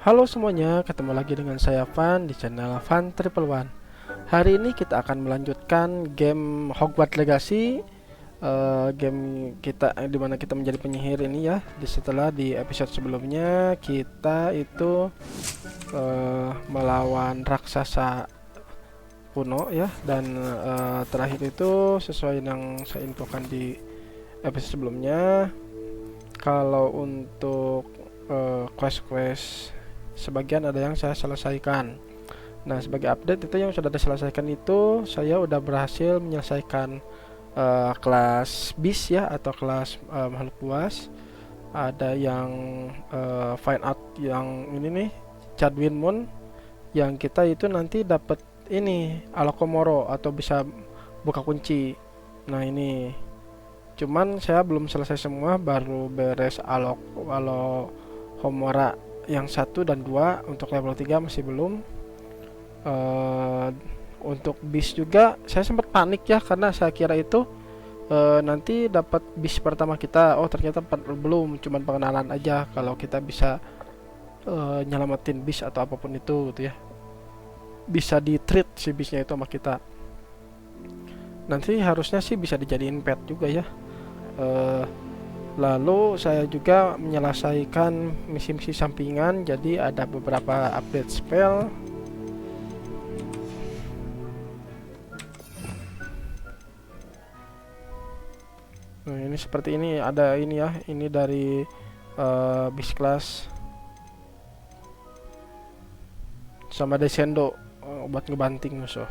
Halo semuanya, ketemu lagi dengan saya Van di channel Van111. Hari ini kita akan melanjutkan game Hogwarts Legacy, game kita dimana kita menjadi penyihir ini ya. Setelah di episode sebelumnya kita itu melawan raksasa kuno ya, dan terakhir itu sesuai yang saya infokan di episode sebelumnya, kalau untuk quest-quest sebagian ada yang saya selesaikan. Nah, sebagai update itu yang sudah diselesaikan itu saya udah berhasil menyelesaikan kelas bis ya, atau kelas makhluk buas. Ada yang find out yang ini nih, Chadwin Moon, yang kita itu nanti dapat ini Alokomoro atau bisa buka kunci. Nah, ini cuman saya belum selesai semua, baru beres Alohomora yang 1 dan 2. Untuk level 3 masih belum. Untuk bis juga saya sempat panik ya, karena saya kira itu nanti dapat bis pertama kita, oh ternyata belum, cuman pengenalan aja kalau kita bisa nyelamatin bis atau apapun itu gitu ya, bisa di treat si bisnya itu sama kita. Nanti harusnya sih bisa dijadiin pet juga ya. Lalu saya juga menyelesaikan misi-misi sampingan, jadi ada beberapa update spell. Nah, ini seperti ini, ada ini ya, ini dari bis class sama descendo buat ngebanting musuh.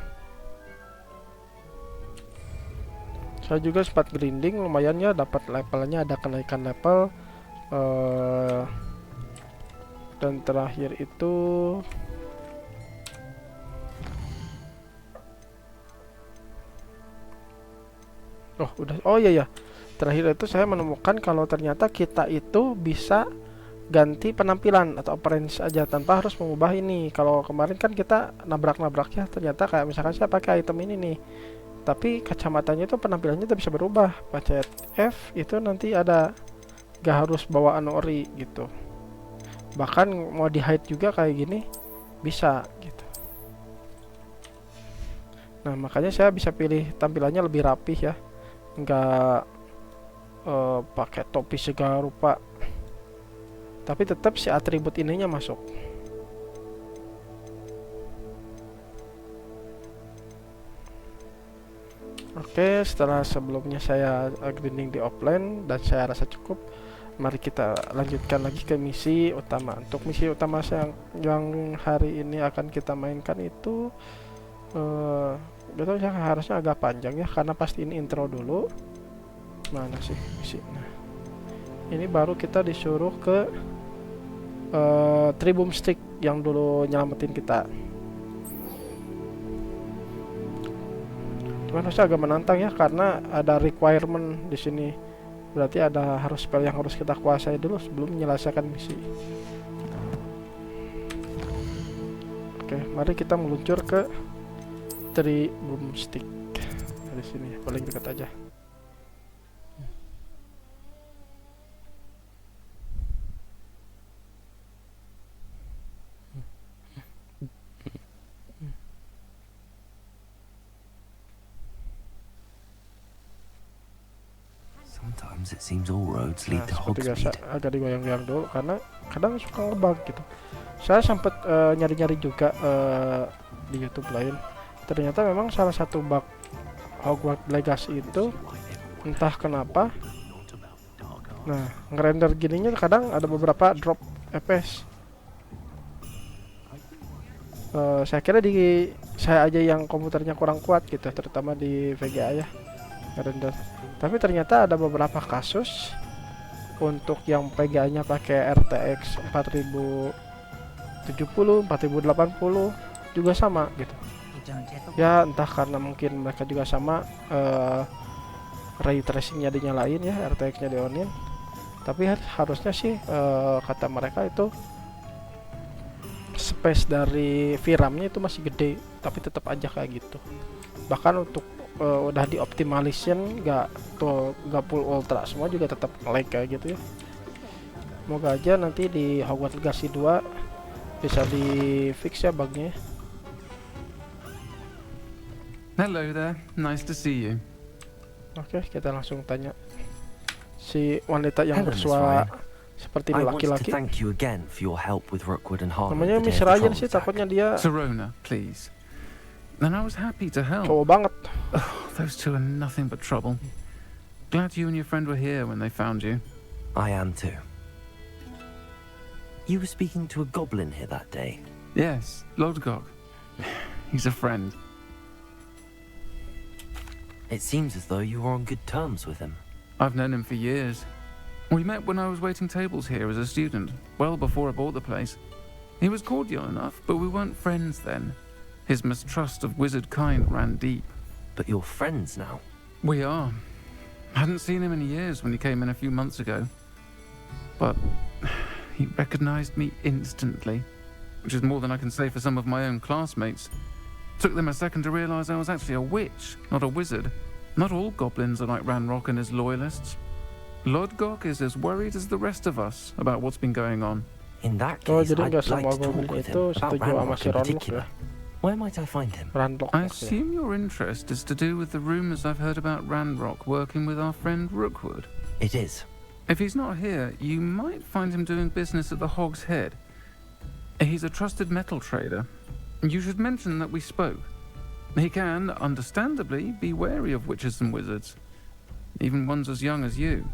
Saya juga sempat grinding lumayan ya, dapat levelnya, ada kenaikan level. Dan terakhir itu oh iya, terakhir itu saya menemukan kalau ternyata kita itu bisa ganti penampilan atau appearance aja tanpa harus mengubah ini. Kalau kemarin kan kita nabrak-nabrak ya, ternyata kayak misalkan saya pakai item ini nih, tapi kacamatanya itu penampilannya tuh bisa berubah. Pencet F itu nanti ada, gak harus bawa ori gitu, bahkan mau di hide juga kayak gini bisa gitu. Nah, makanya saya bisa pilih tampilannya lebih rapih ya, nggak pakai topi segala rupa, tapi tetap si atribut ininya masuk. Oke, setelah sebelumnya saya grinding di offline dan saya rasa cukup, mari kita lanjutkan lagi ke misi utama. Untuk misi utama yang hari ini akan kita mainkan itu betul ya, harusnya agak panjang ya, karena pasti ini intro dulu. Mana sih misi? Nah, ini baru kita disuruh ke Tribum Stick yang dulu nyelamatin kita. Cuman harusnya agak menantang ya, karena ada requirement di sini. Berarti ada harus spell yang harus kita kuasai dulu sebelum menyelesaikan misi. Oke, mari kita meluncur ke Tree Broomstick. Dari sini paling dekat aja. Sometimes it seems all roads lead to Seperti biasa Hogsmeade. agak digoyang-goyang dulu karena kadang suka ngebug gitu. Saya sempat nyari-nyari juga di YouTube lain. Ternyata memang salah satu bug Hogwarts Legacy itu entah kenapa, nah ngerender gininya kadang ada beberapa drop FPS. Saya kira di saya aja yang komputernya kurang kuat gitu, terutama di VGA ya ngerender. Tapi ternyata ada beberapa kasus untuk yang VGA-nya pakai RTX 4070, 4080 juga sama gitu. Ya entah karena mungkin mereka juga sama ray tracingnya dinyalain ya, RTX-nya di-onin. Tapi harusnya sih kata mereka itu space dari VRAM-nya itu masih gede, tapi tetap aja kayak gitu. Bahkan untuk udah dioptimalisasi nggak full ultra semua juga tetap lag kayak gitu ya. Semoga aja nanti di Hogwarts Legacy 2 bisa di fix ya bugnya. Hello there. Nice to see you. Oke, kita langsung tanya si wanita yang Hello, Miss bersuara Ryan. seperti I want to laki-laki. thank you again for your help with Rookwood and Harlan. Namanya the day Miss of the Ryan troll sih, attack. takutnya dia Serona, please. And I was happy to help. cowok banget. Those two are nothing but trouble. Glad you and your friend were here when they found you. I am too. You were speaking to a goblin here that day. Yes, Lodgok. He's a friend. It seems as though you were on good terms with him. I've known him for years. We met when I was waiting tables here as a student, well before I bought the place. He was cordial enough, but we weren't friends then. His mistrust of wizard kind ran deep. But you're friends now. We are. Hadn't seen him in years when he came in a few months ago. But he recognized me instantly, which is more than I can say for some of my own classmates. Took them a second to realize I was actually a witch, not a wizard. Not all goblins are like Ranrock and his loyalists. Lodgok is as worried as the rest of us about what's been going on. In that Oh, case, jadi I'd nggak like semua to talk goblin with itu him about setuju sama Ranrock si in Ronlock particular. ya. Where might I find him? Ranlock I maksudnya. assume your interest is to do with the rumors I've heard about Ranrock working with our friend Rookwood. It is. If he's not here, you might find him doing business at the Hog's Head. He's a trusted metal trader. You should mention that we spoke. He can, understandably, be wary of witches and wizards, even ones as young as you.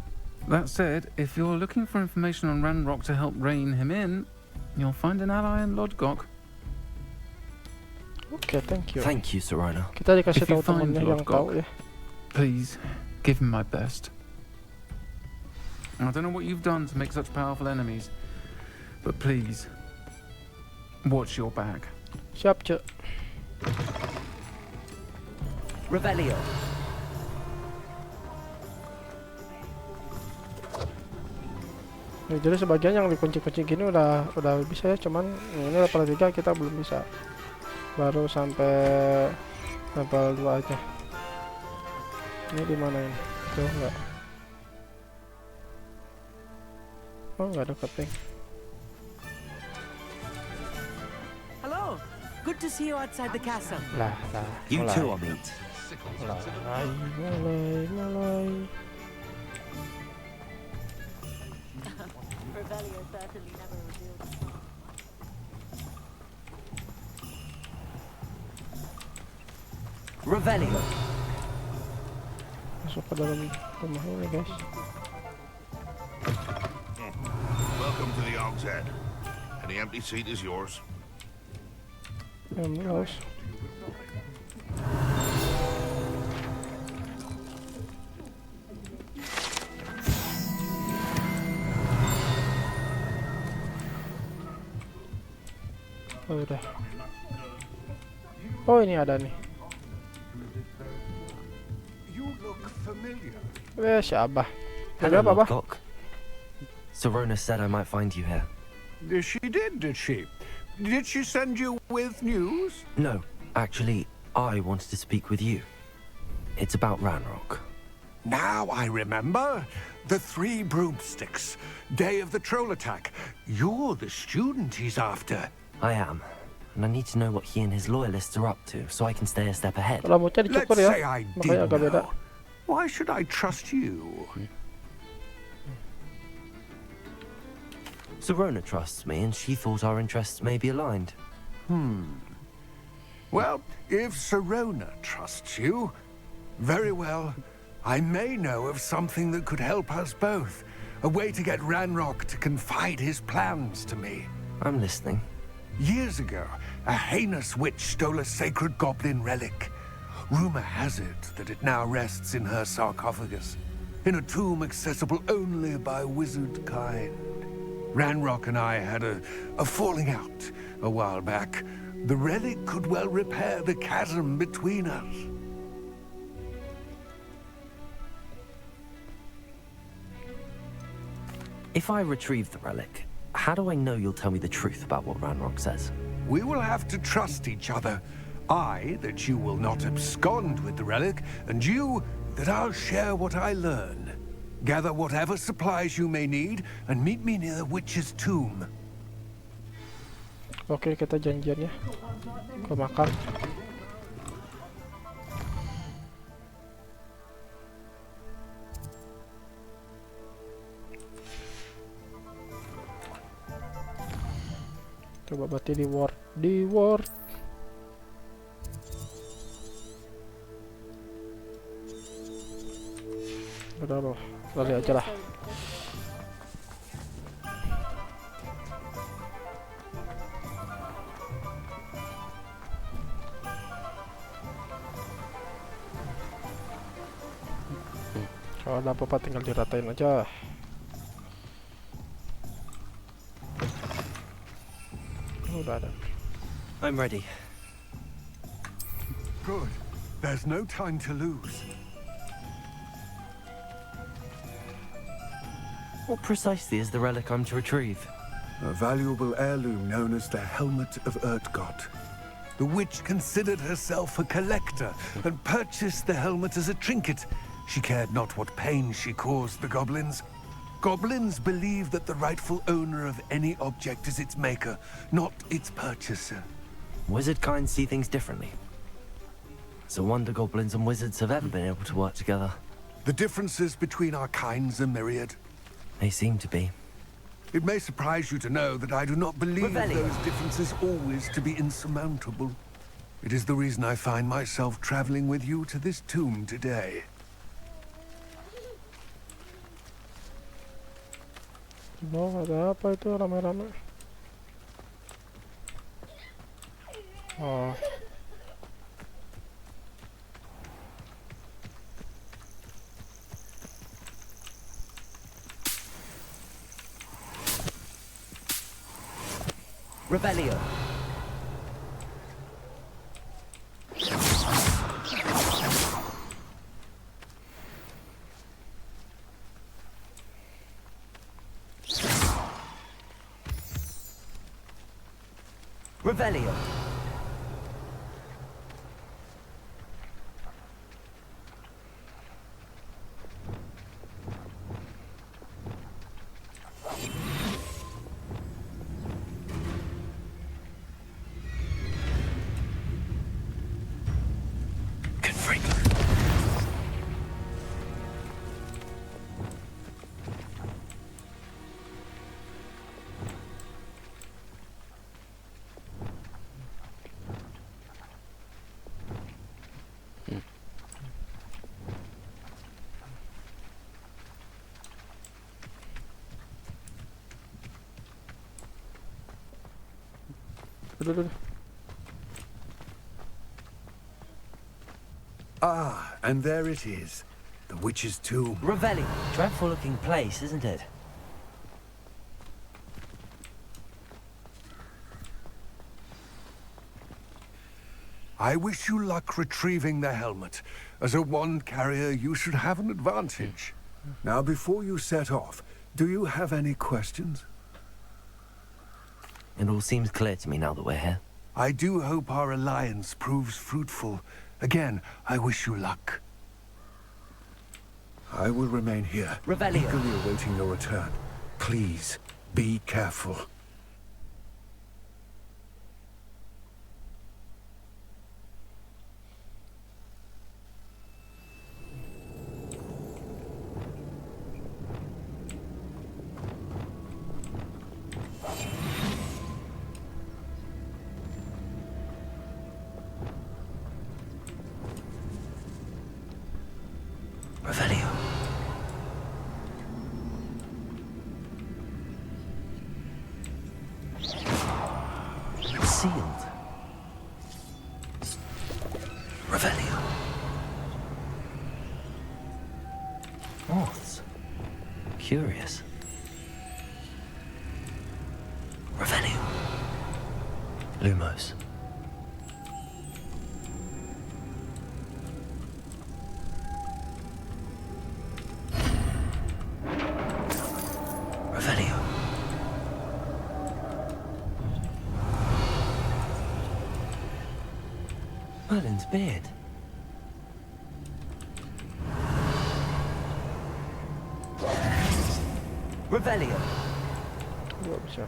That said, if you're looking for information on Ranrock to help rein him in, you'll find an ally in Lodgok. Oke, thank you. Thank you, Serona. Kita dikasih If you tahu find temennya yang Lodgok, tahu ya. Please, give him my best. I don't know what you've done to make such powerful enemies, but please, watch your back. Siap, Cuk. Revelio. Ya, jadi sebagian yang dikunci-kunci gini udah bisa ya, cuman ini level 3 kita belum bisa. Baru sampai level 2 aja. Ini di mana ini? Tuh enggak. Oh, enggak ada keping. Hello. Good to see you outside the castle. Lah, You mulai. too, Amit. Mulai. Revelio certainly never revealed himself. Revelio. Masuk ke dalam rumah ini, guys. Welcome to the Hog's Head. Any empty seat is yours. Haus. Oh, udah. Oh, ini ada nih. You look familiar. Si Abah. Hello, Ada apa, Abah? Lodgok. Serona said I might find you here. She did she? Did she send you with news? No, actually, I wanted to speak with you. It's about Ranrock. Now I remember. The 3 broomsticks. Day of the troll attack. You're the student he's after. I am. And I need to know what he and his loyalists are up to, so I can stay a step ahead. Rambutnya Let's dicukur ya. say I Makanya did agak beda. know. Why should I trust you? Serona trusts me, and she thought our interests may be aligned. Well, if Serona trusts you, very well. I may know of something that could help us both. A way to get Ranrock to confide his plans to me. I'm listening. Years ago, a heinous witch stole a sacred goblin relic. Rumor has it that it now rests in her sarcophagus, in a tomb accessible only by wizard kind. Ranrock and I had a falling out a while back. The relic could well repair the chasm between us. If I retrieve the relic, how do I know you'll tell me the truth about what Ranrock says? We will have to trust each other. I, that you will not abscond with the relic, and you, that I'll share what I learn. Gather whatever supplies you may need, and meet me near the witch's tomb. Oke, kita janjian ya ke makam. Coba berarti di ward. Udah loh, lari aja lah. Kalau ada apa-apa tinggal diratain aja. Udah ada. I'm ready. Good. There's no time to lose. What precisely is the relic I'm to retrieve? A valuable heirloom known as the Helmet of Erdgott. The witch considered herself a collector and purchased the helmet as a trinket. She cared not what pain she caused the goblins. Goblins believe that the rightful owner of any object is its maker, not its purchaser. Wizard kind see things differently. It's a wonder goblins and wizards have ever been able to work together. The differences between our kinds are myriad. They seem to be. It may surprise you to know that I do not believe Rebellion. those differences always to be insurmountable. It is the reason I find myself traveling with you to this tomb today. Oh, ada apa itu rame-rame? Oh. Rebellion. Rebellion. Ah, and there it is. The witch's tomb. Rebellion. Dreadful looking place, isn't it? I wish you luck retrieving the helmet. As a wand carrier, you should have an advantage. Now, before you set off, do you have any questions? It all seems clear to me now that we're here. I do hope our alliance proves fruitful. Again, I wish you luck. I will remain here, Rebellion. eagerly awaiting your return. Please, be careful. Rebellion. Sealed. Rebellion. Moths. Curious. Rebellion. Lumos. Revelio. Merlin's beard. Revelio. Nggak bisa.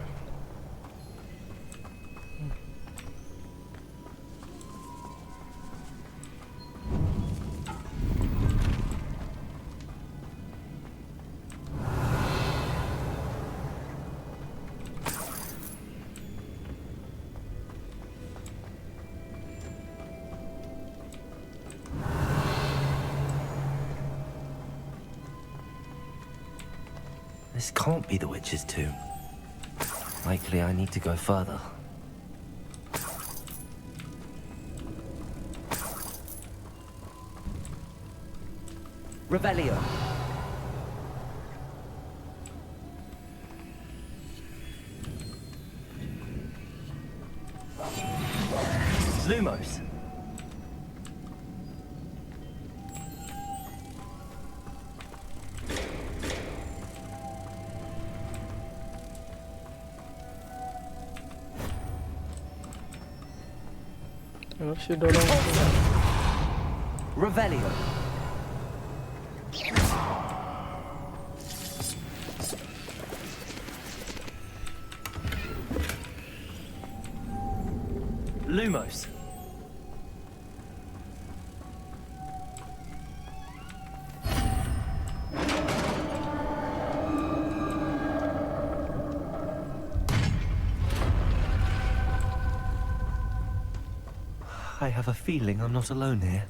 This can't be the witch's tomb. Likely I need to go further. Revelio. Lumos. Harus didorong. Revelio. Lumos. I have a feeling I'm not alone here.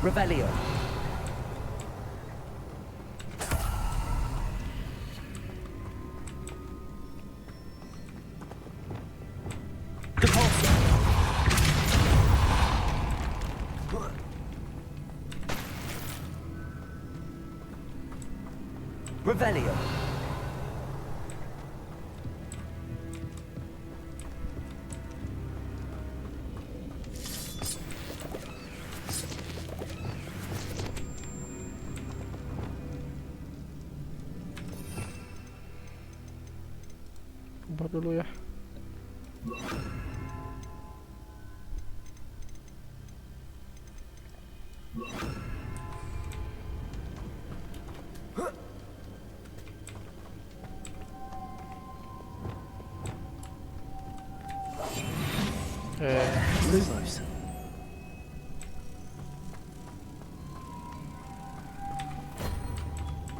Revelio. Depulso. Revelio. Coba dulu ya. Lumos.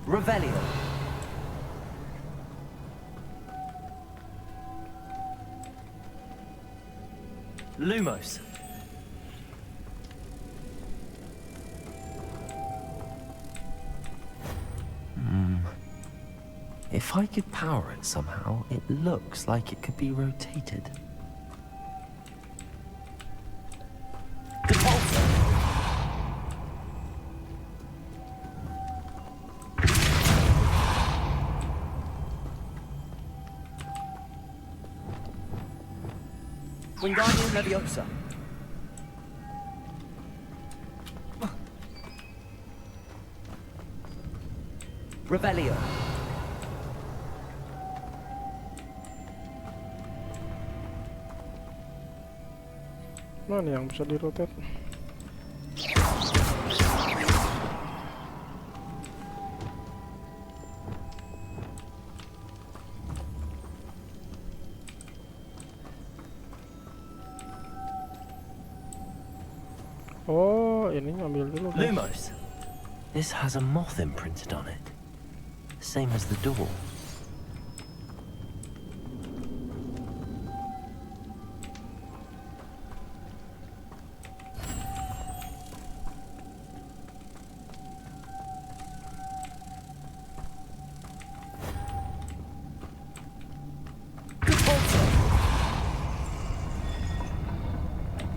Revelio. Lumos. If I could power it somehow, it looks like it could be rotated. Depulso. Wingardium Leviosa. Revelio. Mana yang bisa dirotate? Oh, ini ambil dulu. Guys. Lumos. This has a moth imprinted on it. Same as the door.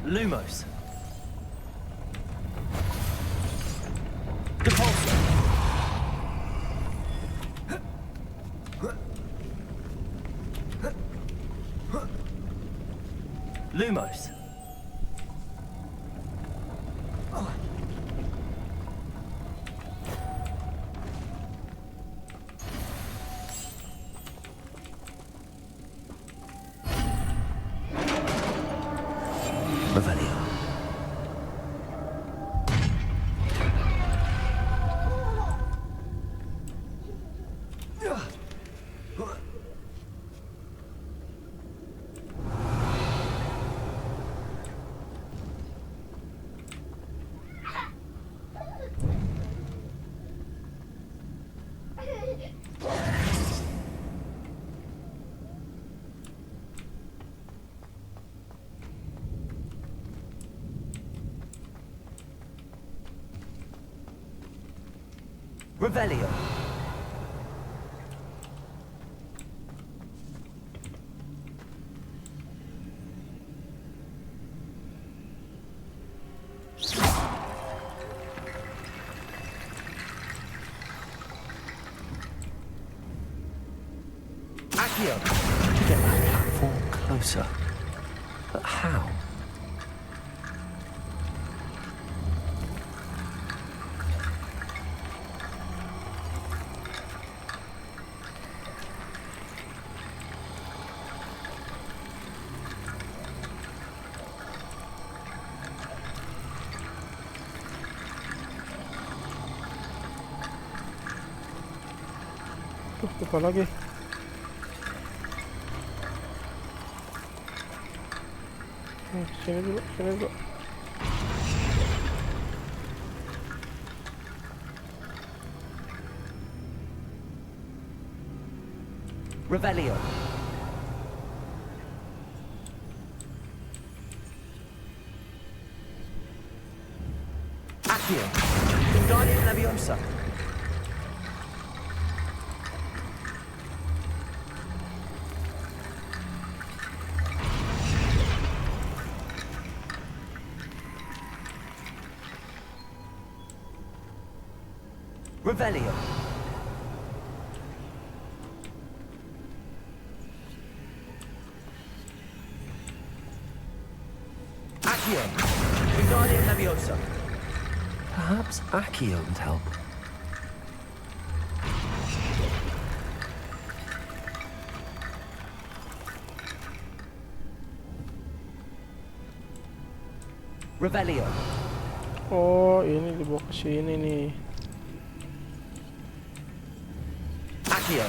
Lumos. Depulso. Lumos. Revelio. Revelio. Accio. Get that platform closer. But how? Lupa lagi. Sini dulu, sini dulu. Revelio. Accio. Guardian Leviosa. Revelio. Accio. Guardian Leviosa. Perhaps Accio would help. Revelio. Oh, ini dibawa ke sini nih. Accio.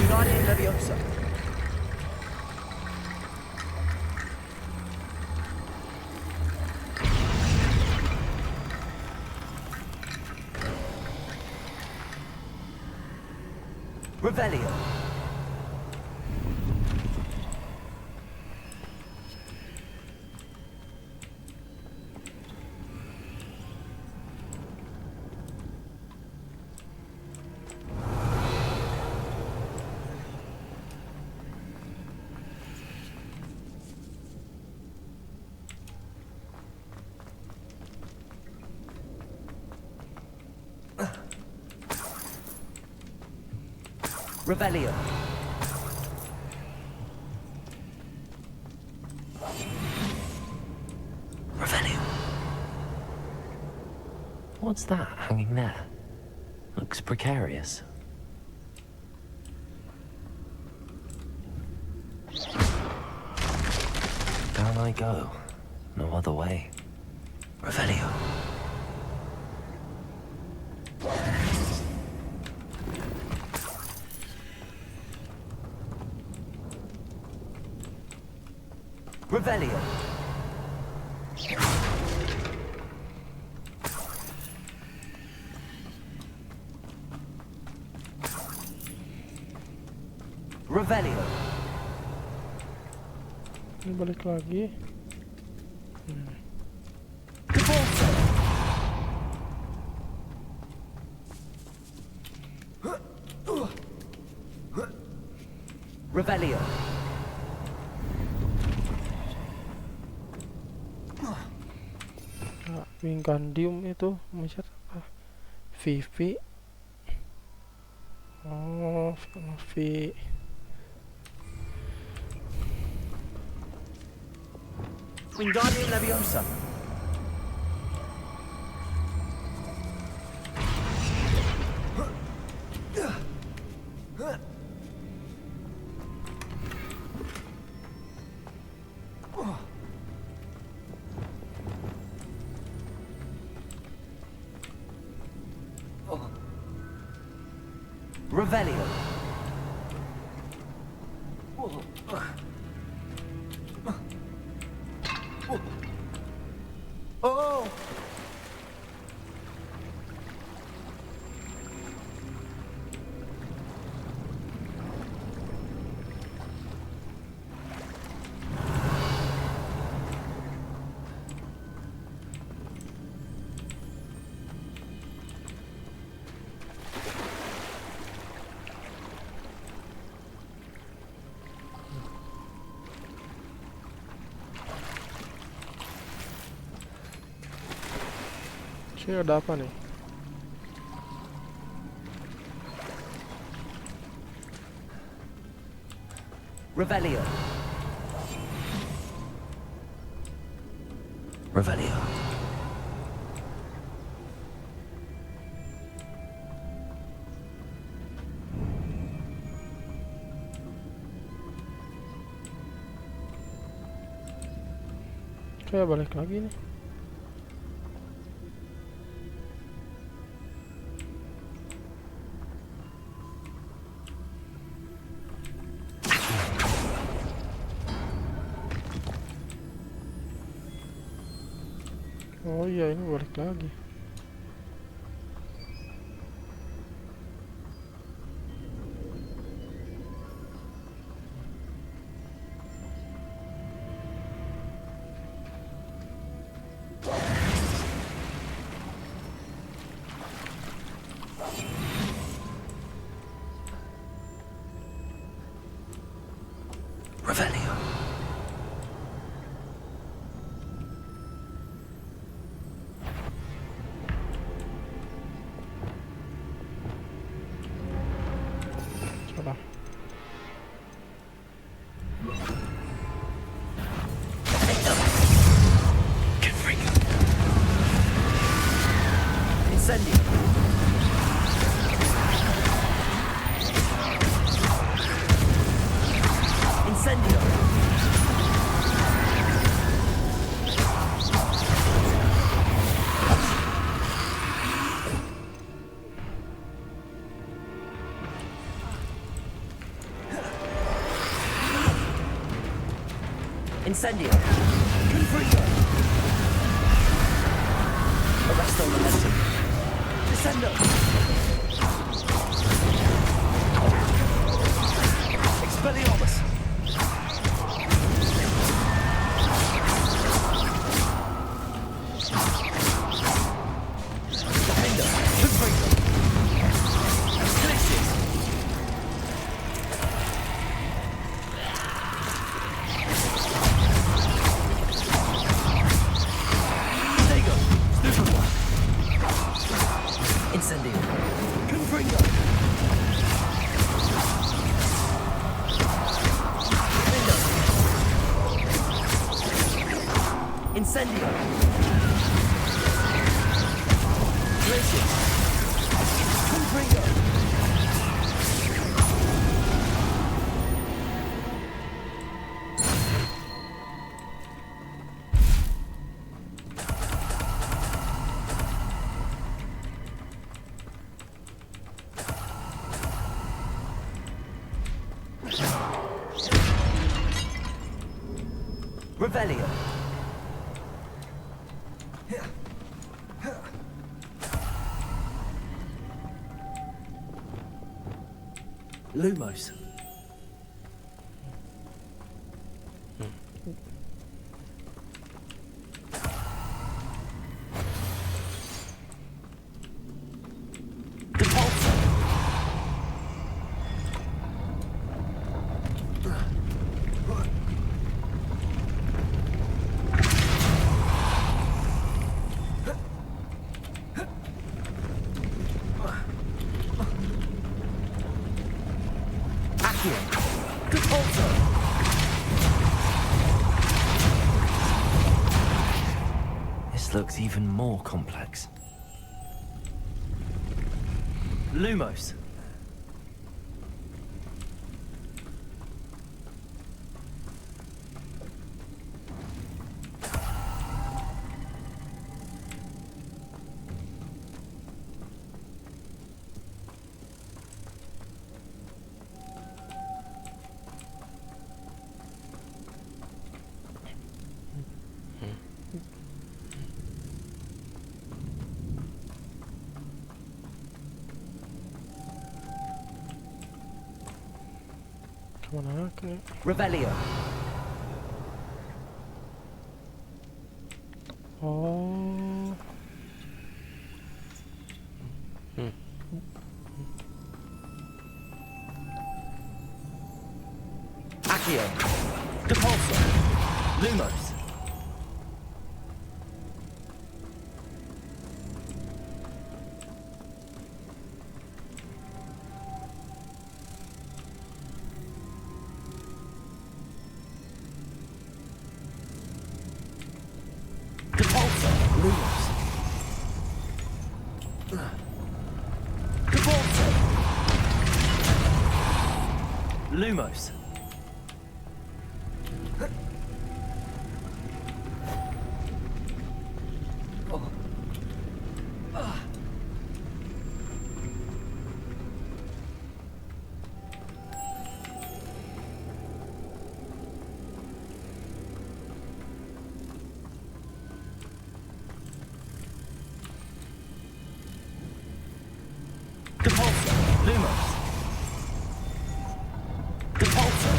Guardian Leviosa. Revelio. Revelio. Revelio. What's that hanging there? Looks precarious. Down I go. No other way. Revelio. Revelio. Revelio. Ini balik lagi. Revelio. Wingardium itu macet apa? Vivi. Oh, Vivi. Wingardium Leviosa. Revelio. Oh! Sini ada apa nih? Revelio. Revelio. Saya balik lagi nih. Oh iya, ini balik lagi. Revelio. Salah. Incendio. Incendio. Incendio. Confringo. Arresto momentum. Descendo. Expelliarmus. Defendo. Confringo. Glacius. Stego. Stupefy. Incendio. Confringo. Defendo. Incendio. Glacius. Confringo. Revelio. Lumos. Depulso. looks even more complex. Lumos. Kemana nih? Revelio. Oh. Accio. Depulso. Lumos. Depulso. Lumos. Depulso. Lumos. Depulso. Lumos. Depulso.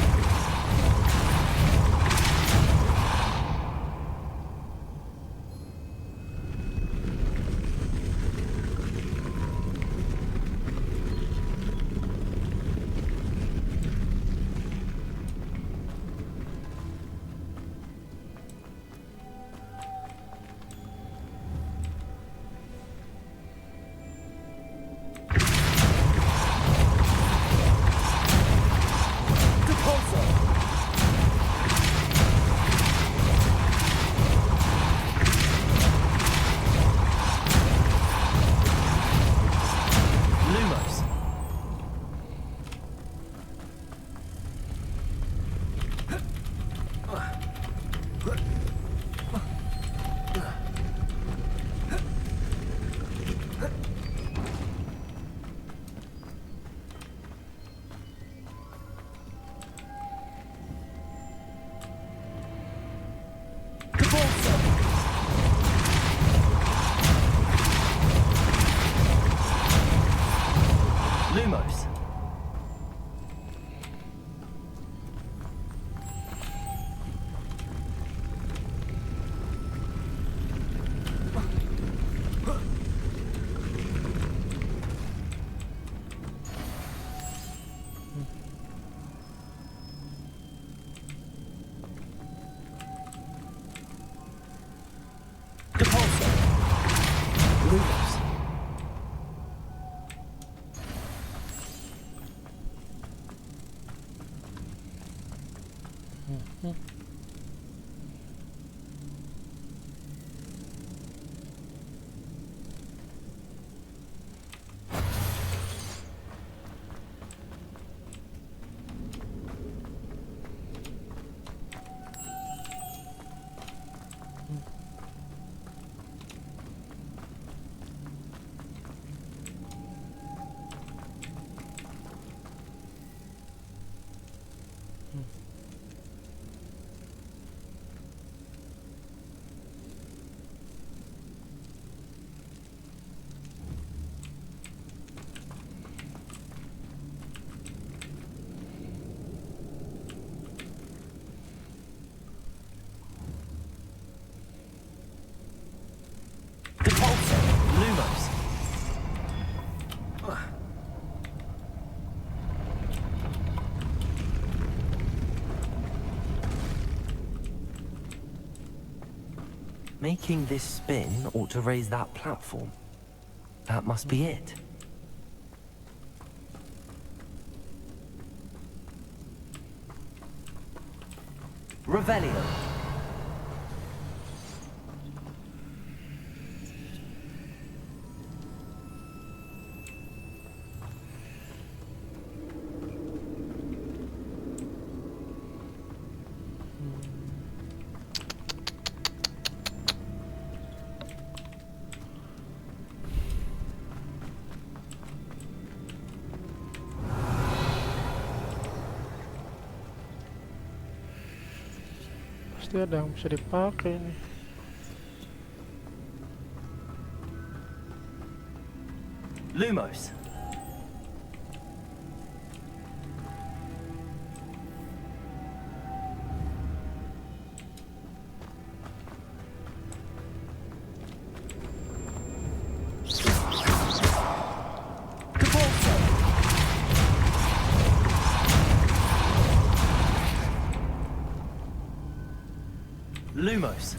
Depulso. Lumos. Depulso. Lumos. Depulso. Lumos. Depulso. Lumos. Making this spin ought to raise that platform. That must be it. Revelio. berarti ada yang bisa dipakai nih. Lumos. Lumos.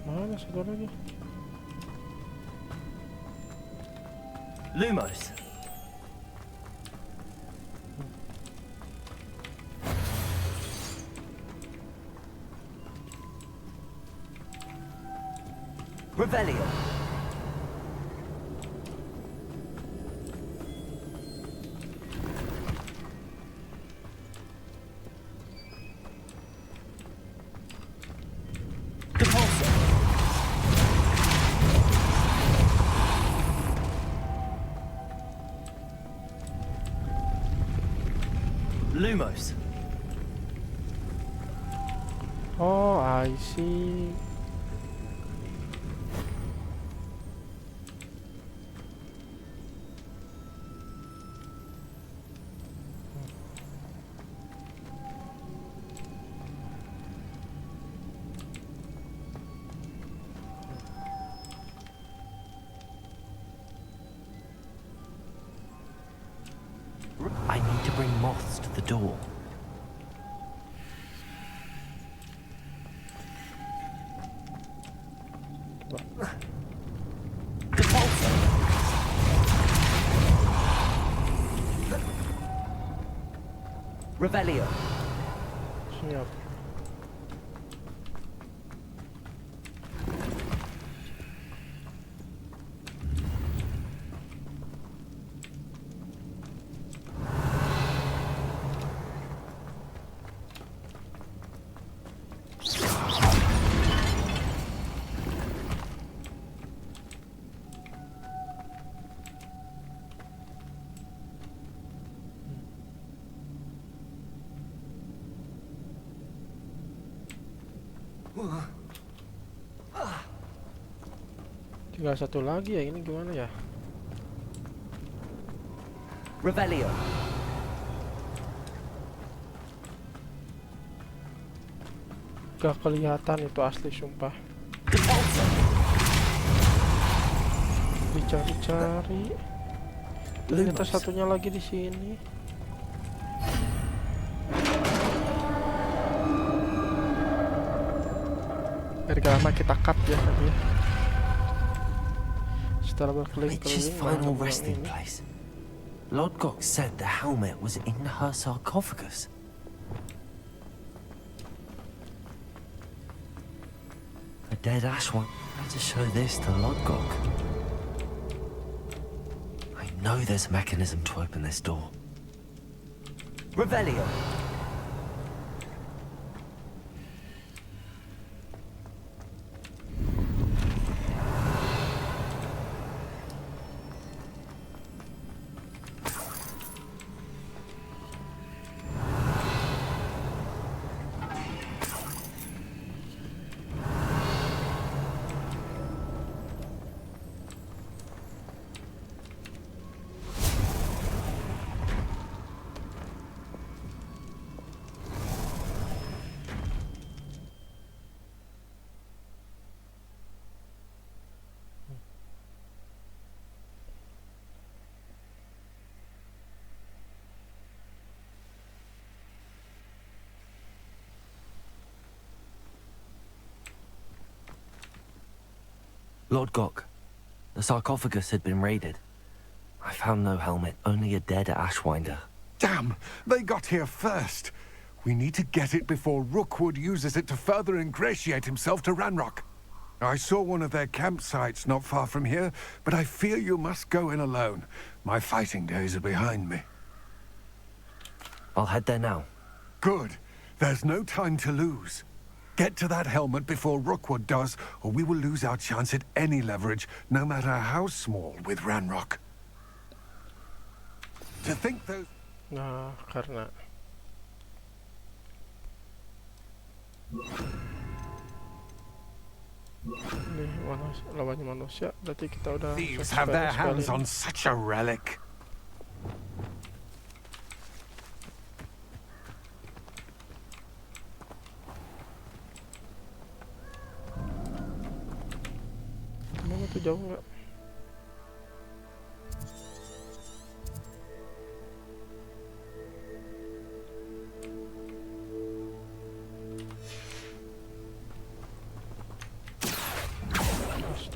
Mana satu lagi? Lumos. Revelio. Lumos. Oh, I see. I need to bring moths to the door. Revelio. Siap. Tinggal satu lagi ya, ini gimana ya? Revelio. Gak kelihatan itu asli, sumpah. Dicari-cari. Ternyata satunya lagi di sini. Biar gak lama kita cut ya tadi ya. Setelah Witch's berkeliling-keliling final baru resting ini. place. Lodgok said the helmet was in her sarcophagus. A dead ash one. I had to show this to Lodgok. I know there's a mechanism to open this door. Revelio. Lord Gok, the sarcophagus had been raided. I found no helmet, only a dead ashwinder. Damn! They got here first. We need to get it before Rookwood uses it to further ingratiate himself to Ranrock. I saw one of their campsites not far from here, but I fear you must go in alone. My fighting days are behind me. I'll head there now. Good. There's no time to lose. Get to that helmet before Rookwood does, or we will lose our chance at any leverage, no matter how small, with Ranrock. To think those... Nah, karena ini lawannya manusia, berarti kita udah thieves have their hands on such a relic. Mana tuh, jauh nggak?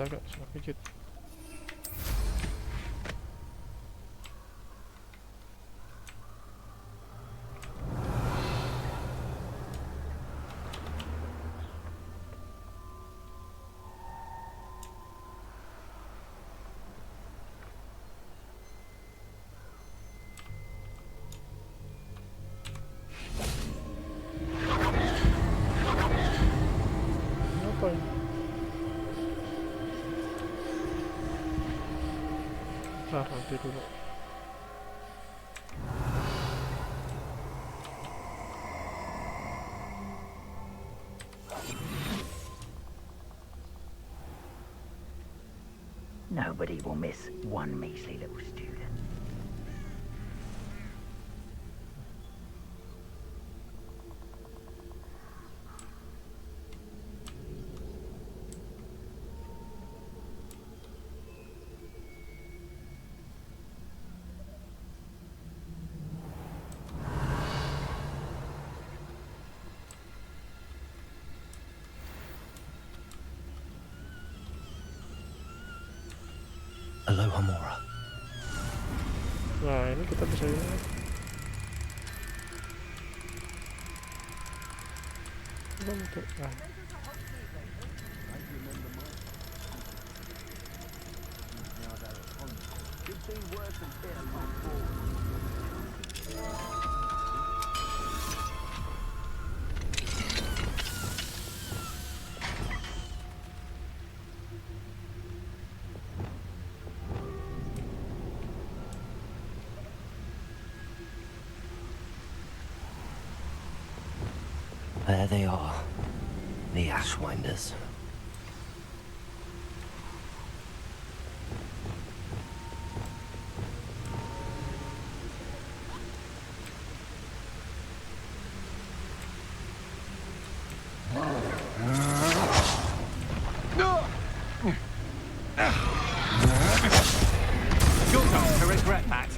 Astaga, salah pijit. Apa ini? Ntar nanti dulu. Nobody will miss one measly little student. Aloha Mora. Nah, ini kita bisa ini. Coba untuk There they are, the Ashwinders. You're going to regret that.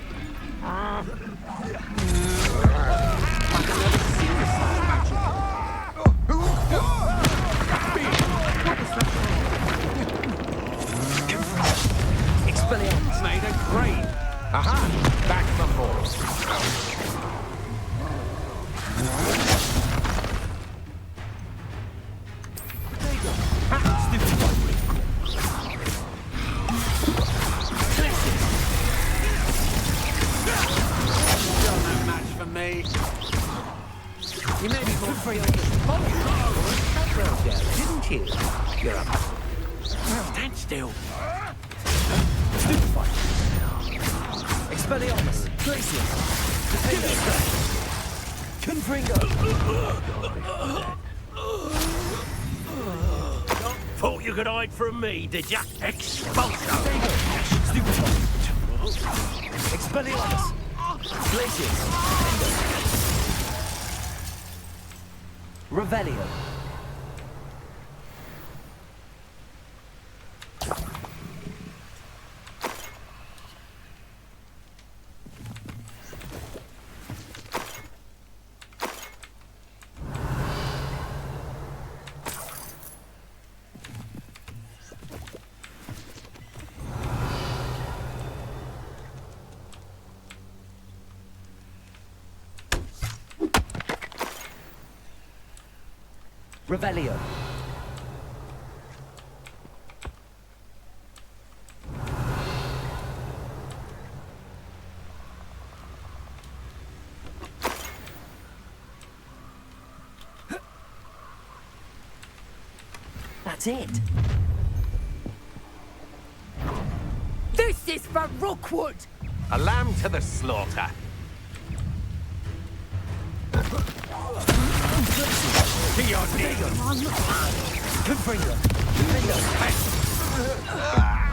Expelliarmus made a great. Aha! Back from force. There you go. Stupid one. Still no match for me. You made me more free on the spot. Didn't you? You're a... Stand still. Stupefy. Expelliarmus. Glacier. Potato. Confringo. Thought you could hide from me, did ya? Expulso! Stupefy. Expelliarmus. Glacier. Revelio. Revelio. That's it. This is for Rookwood! A lamb to the slaughter. To your knees.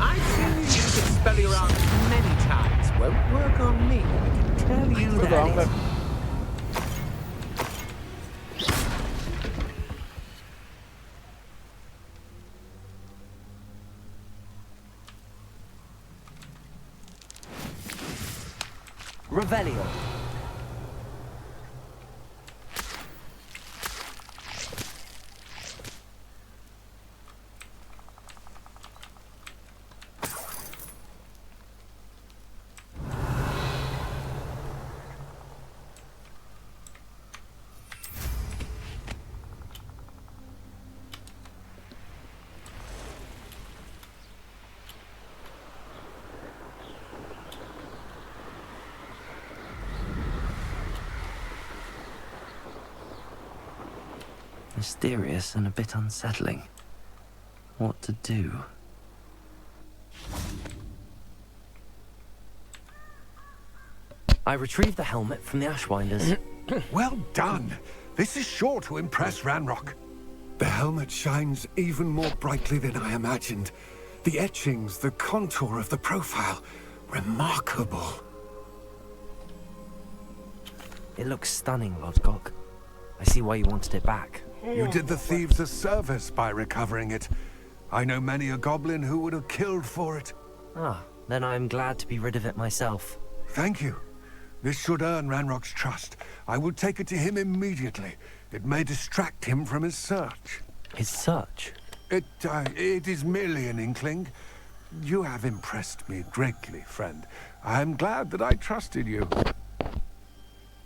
I've seen you use it spelling around many times. Won't work on me, I can tell you that. Revelio. Mysterious and a bit unsettling. What to do? I retrieved the helmet from the Ashwinders. Well done. This is sure to impress Ranrock. The helmet shines even more brightly than I imagined. The etchings, the contour of the profile. Remarkable. It looks stunning, Lodgok. I see why you wanted it back. You did the thieves a service by recovering it. I know many a goblin who would have killed for it. Ah, then I'm glad to be rid of it myself. Thank you. This should earn Ranrock's trust. I will take it to him immediately. It may distract him from his search. His search? It is merely an inkling. You have impressed me greatly, friend. I am glad that I trusted you.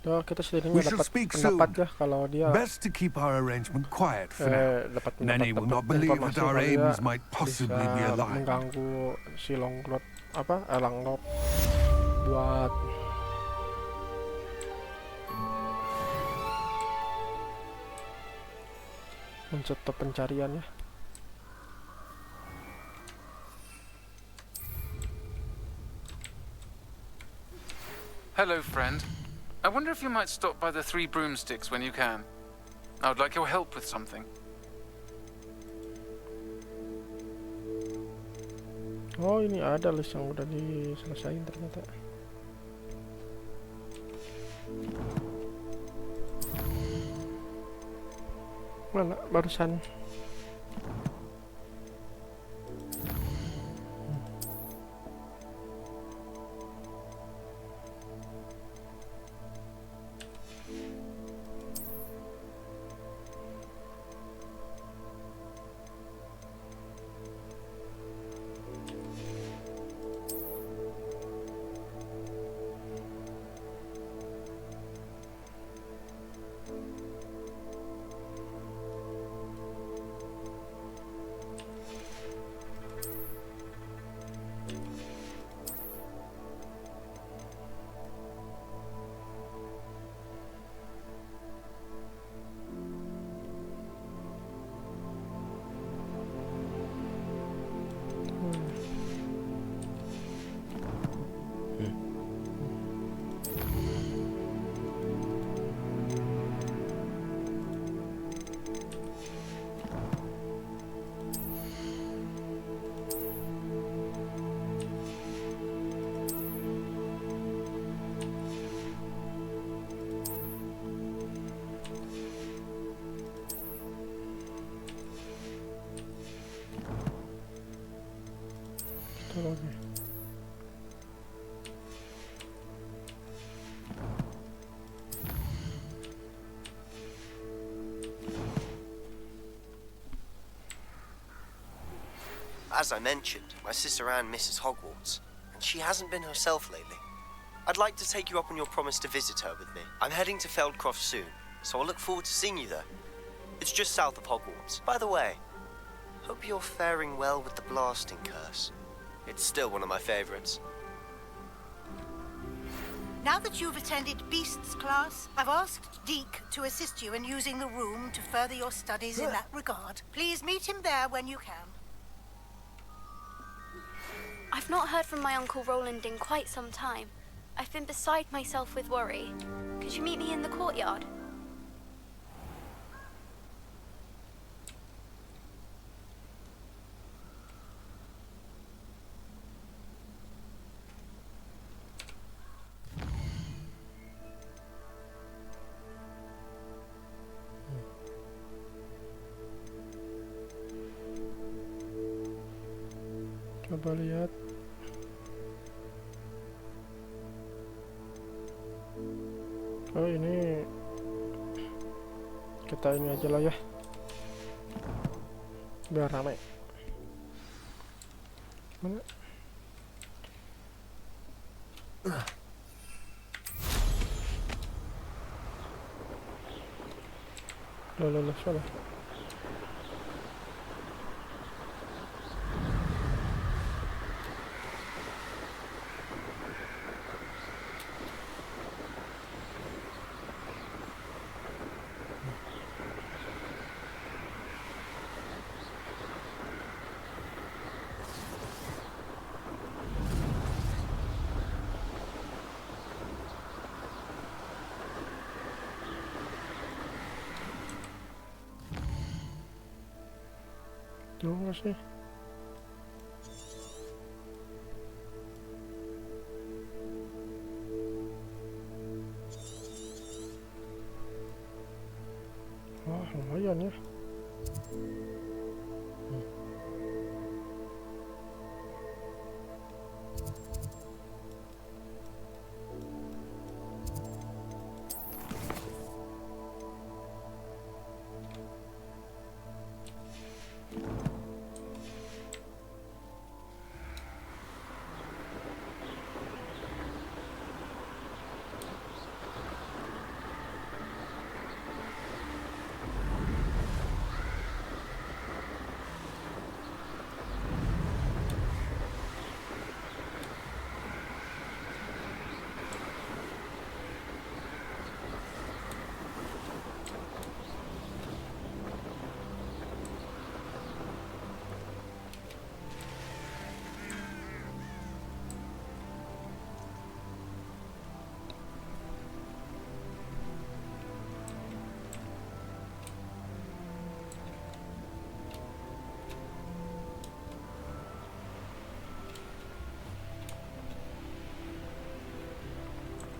Kita We shall dapat speak soon. pendapat ya kalau dia Best to keep our arrangement quiet for now. dapat Many will not believe that our aims might possibly be aligned. mengganggu si Longlot Langlot buat mencetak pencarian ya. Hello, friend. I wonder if you might stop by the Three Broomsticks when you can. I would like your help with something. Oh, ini ada list yang udah diselesain ternyata. Mana barusan? As I mentioned, my sister Anne misses Hogwarts, and she hasn't been herself lately. I'd like to take you up on your promise to visit her with me. I'm heading to Feldcroft soon, so I'll look forward to seeing you there. It's just south of Hogwarts. By the way, hope you're faring well with the blasting curse. It's still one of my favorites. Now that you've attended Beasts class, I've asked Deke to assist you in using the room to further your studies in that regard. Please meet him there when you can. I've not heard from my Uncle Roland in quite some time. I've been beside myself with worry. Could you meet me in the courtyard? Coba lihat. Oh ini kita ini aja lah ya, biar ramai. Mana? Loh, salah. Nggak sih? Wah, lumayan ya.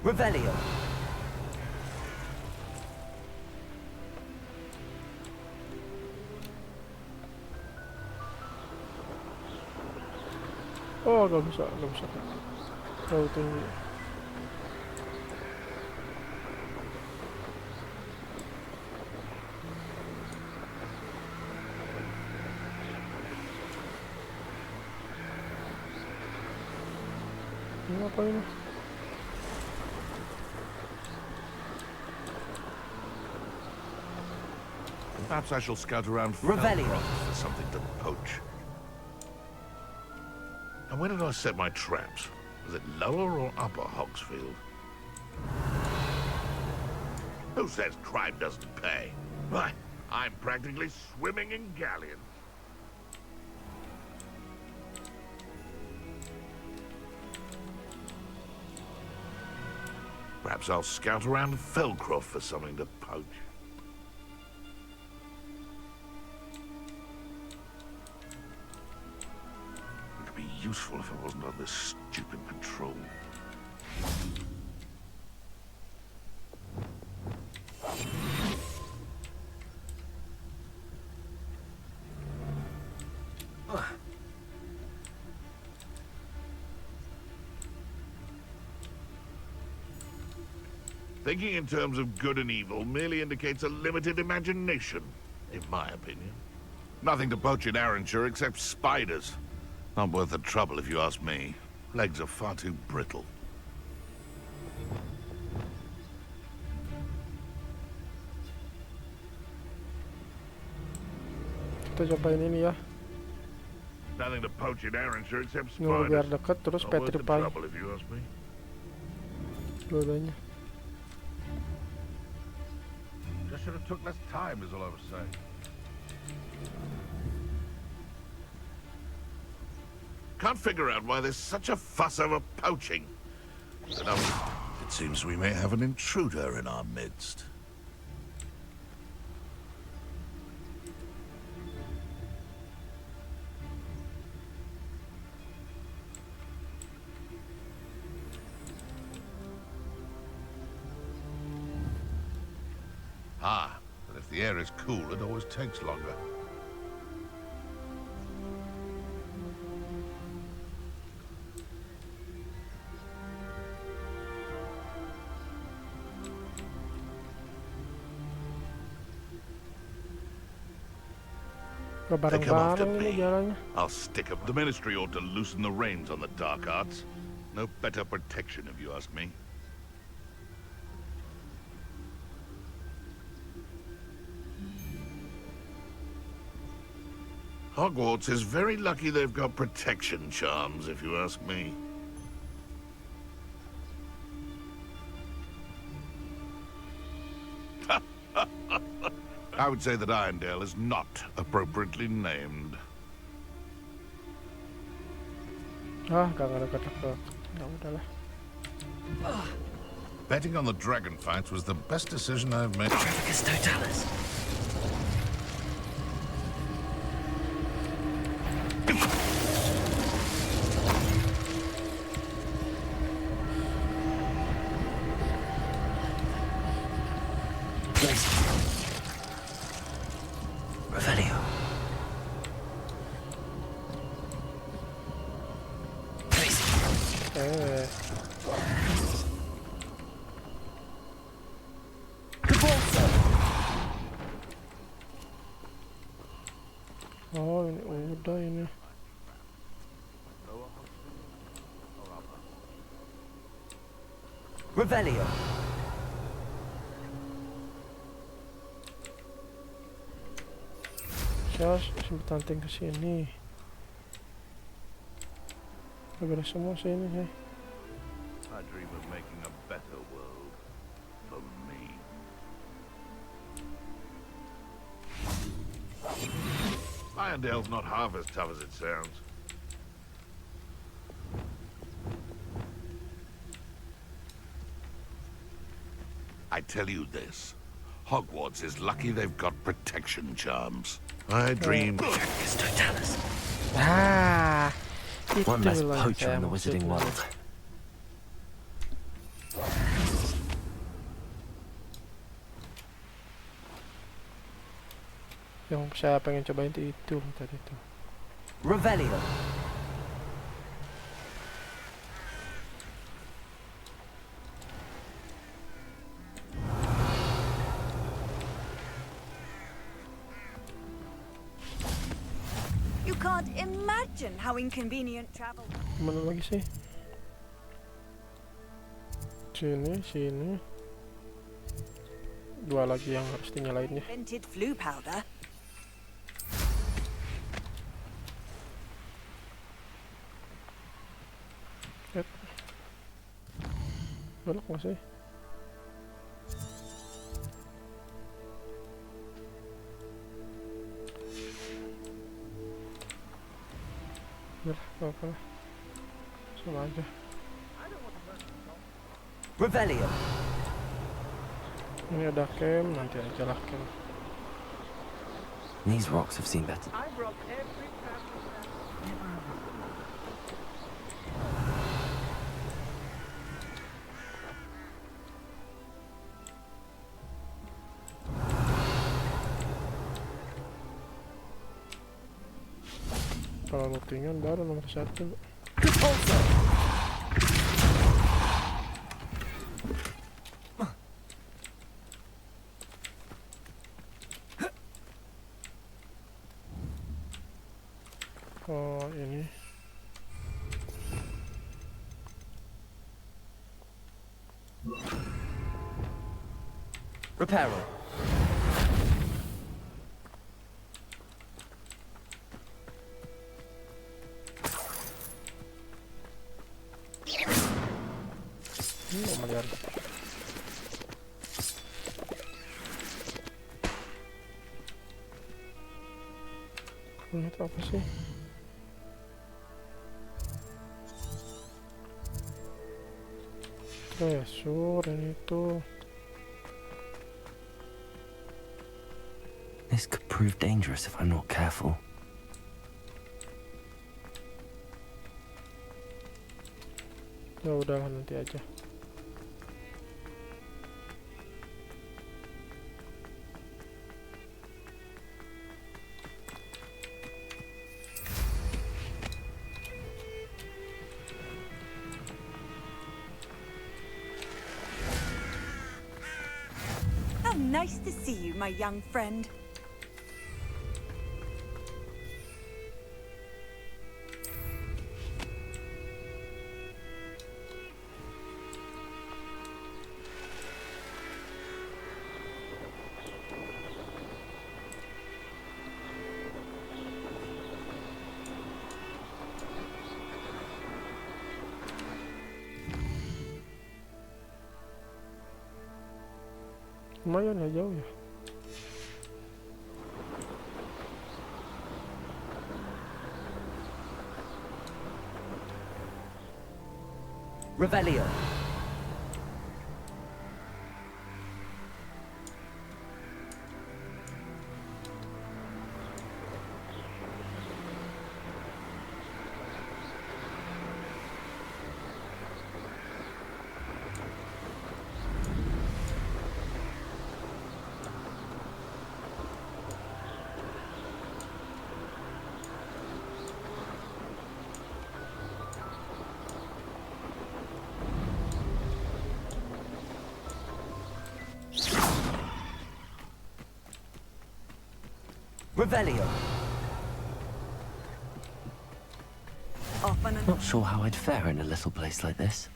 Revelio. Oh, nggak bisa. Terlalu tinggi. Ini apa ini? Perhaps I shall scout around Revelio for something to poach. And where did I set my traps? Was it lower or upper Hogsfield? Who says crime doesn't pay? Why, I'm practically swimming in galleons. Perhaps I'll scout around Felcroft for something to poach. It could be useful if I wasn't on this stupid patrol. Thinking in terms of good and evil merely indicates a limited imagination, in my opinion. Nothing to poach in Arranshire except spiders. Not worth the trouble if you ask me. Legs are far too brittle. Kita cobain ini ya. Nothing to poach in Ayrshire except Nunggu biar spiders. deket terus Not worth the petrify trouble, if you ask me. dua-duanya. Just should have took less time, is all I was saying. Can't figure out why there's such a fuss over poaching. It seems we may have an intruder in our midst. Ah, but if the air is cool, it always takes longer. Gak They come after bareng-bareng ini me. jalannya. I'll stick up. The ministry ought to loosen the reins on the dark arts. No better protection, if you ask me. Hogwarts is very lucky they've got protection charms, if you ask me. I would say that Irondale is not appropriately named. Gak deket-deket. Ya udahlah. Betting on the dragon fights was the best decision I've made. Totalis. Revelio. Oh, ini udah ini. Revelio. Saya sempat ke sini. Bergerak semua sini ya. I dream of making a better world for me. Irondale's not half as tough as it sounds. I tell you this, Hogwarts is lucky they've got protection charms. I dream... Totalis. One less poacher in the wizarding world. Yang saya pengen cobain itu tadi tuh. Revelio. You can't imagine how inconvenient travel. Mana lagi sih? Sini. Dua lagi yang harus dinyalainnya. Invented flu powder. Belok nggak sih? Udah, apa-apa lah. Sama aja. Revelio. Ini ada camp, nanti aja lah camp. These rocks have seen better. I broke every Kalau lootingan baru nomor 1. Oh ini. Reparo. Ini tuh apa sih? Treasure ini tuh. This could prove dangerous if I'm not careful. Ya udahlah, nanti aja. How nice to see you, my young friend. Lumayan ya, jauh ya. Revelio. Revelio. Not sure how I'd fare in a little place like this.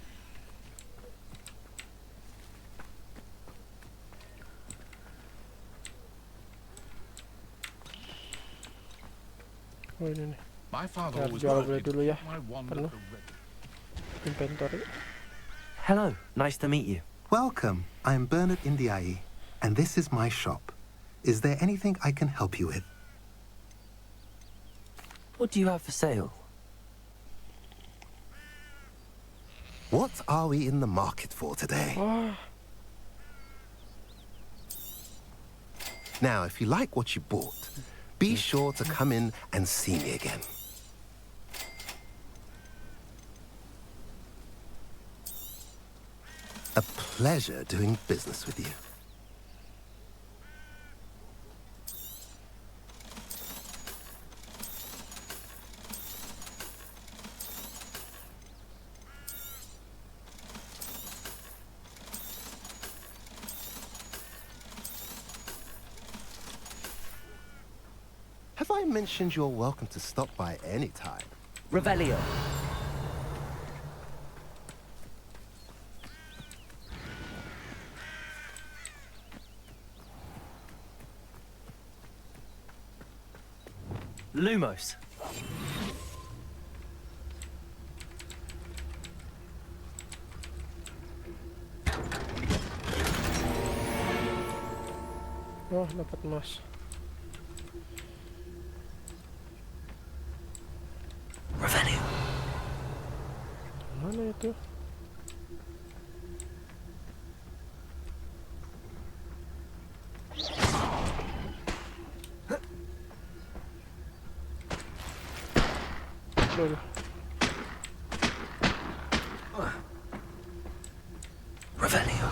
Oh ini nih. My father Ya, always jual worked beli in dulu ya. my one Penuh. Inventory. Hello, nice to meet you. Welcome. I'm Bernard Indiai, and this is my shop. Is there anything I can help you with? What do you have for sale? What are we in the market for today? Now, if you like what you bought, be sure to come in and see me again. A pleasure doing business with you. Have I mentioned you're welcome to stop by any time? Revelio. Lumos. Oh, dapat emas. Revelio. Mana itu? Loh. Revelio.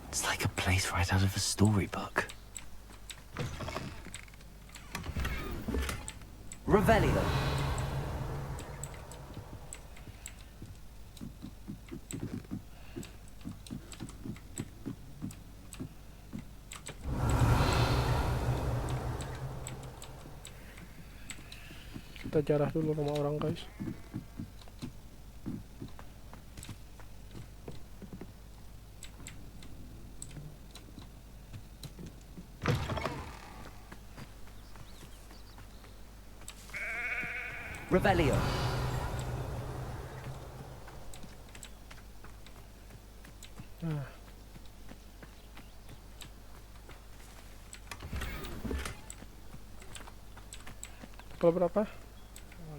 It's like a place right out of a storybook. Revelio. Kita jarah dulu rumah orang, guys. Revelio. Nah. Level berapa?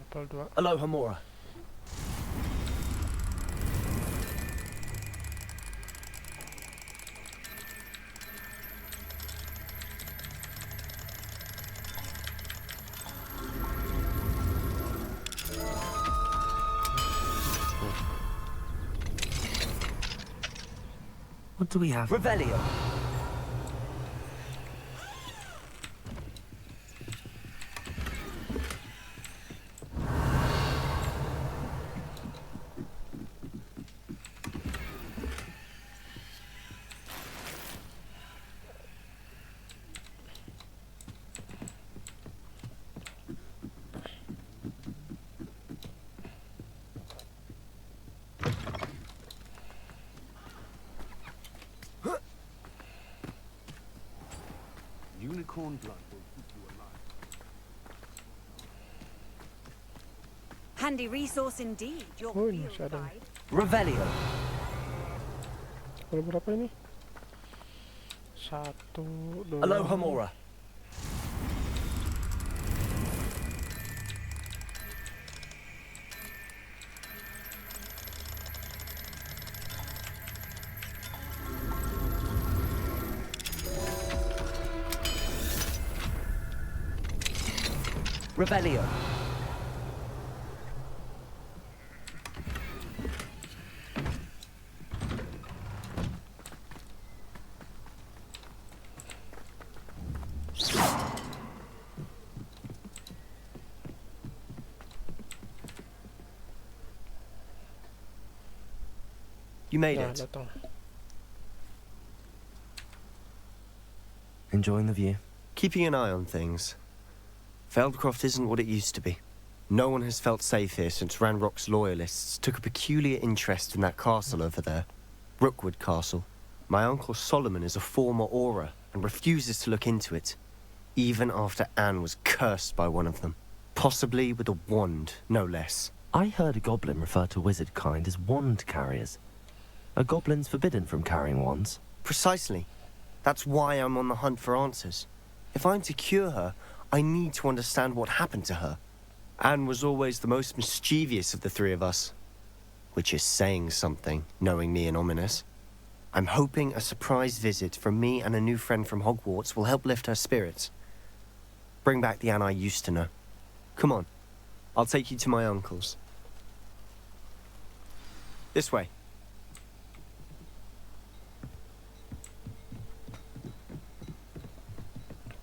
Level 2. Aloha Mora. What do we have? Revelio. Unicorn blood will keep you alive. Handy resource indeed. Your Oh, field masih ada. guide. Revelio. Level berapa ini? 1, 2. Aloha Mora. Revelio. You made Nah, it. datang. Enjoying the view? Keeping an eye on things. Feldcroft isn't what it used to be. No one has felt safe here since Ranrock's loyalists took a peculiar interest in that castle over there. Rookwood Castle. My uncle Solomon is a former Auror and refuses to look into it, even after Anne was cursed by one of them. Possibly with a wand, no less. I heard a goblin refer to wizard kind as wand carriers. Are goblins forbidden from carrying wands? Precisely. That's why I'm on the hunt for answers. If I'm to cure her, I need to understand what happened to her. Anne was always the most mischievous of the three of us. Which is saying something, knowing me and Ominous. I'm hoping a surprise visit from me and a new friend from Hogwarts will help lift her spirits. Bring back the Anne I used to know. Come on. I'll take you to my uncle's. This way.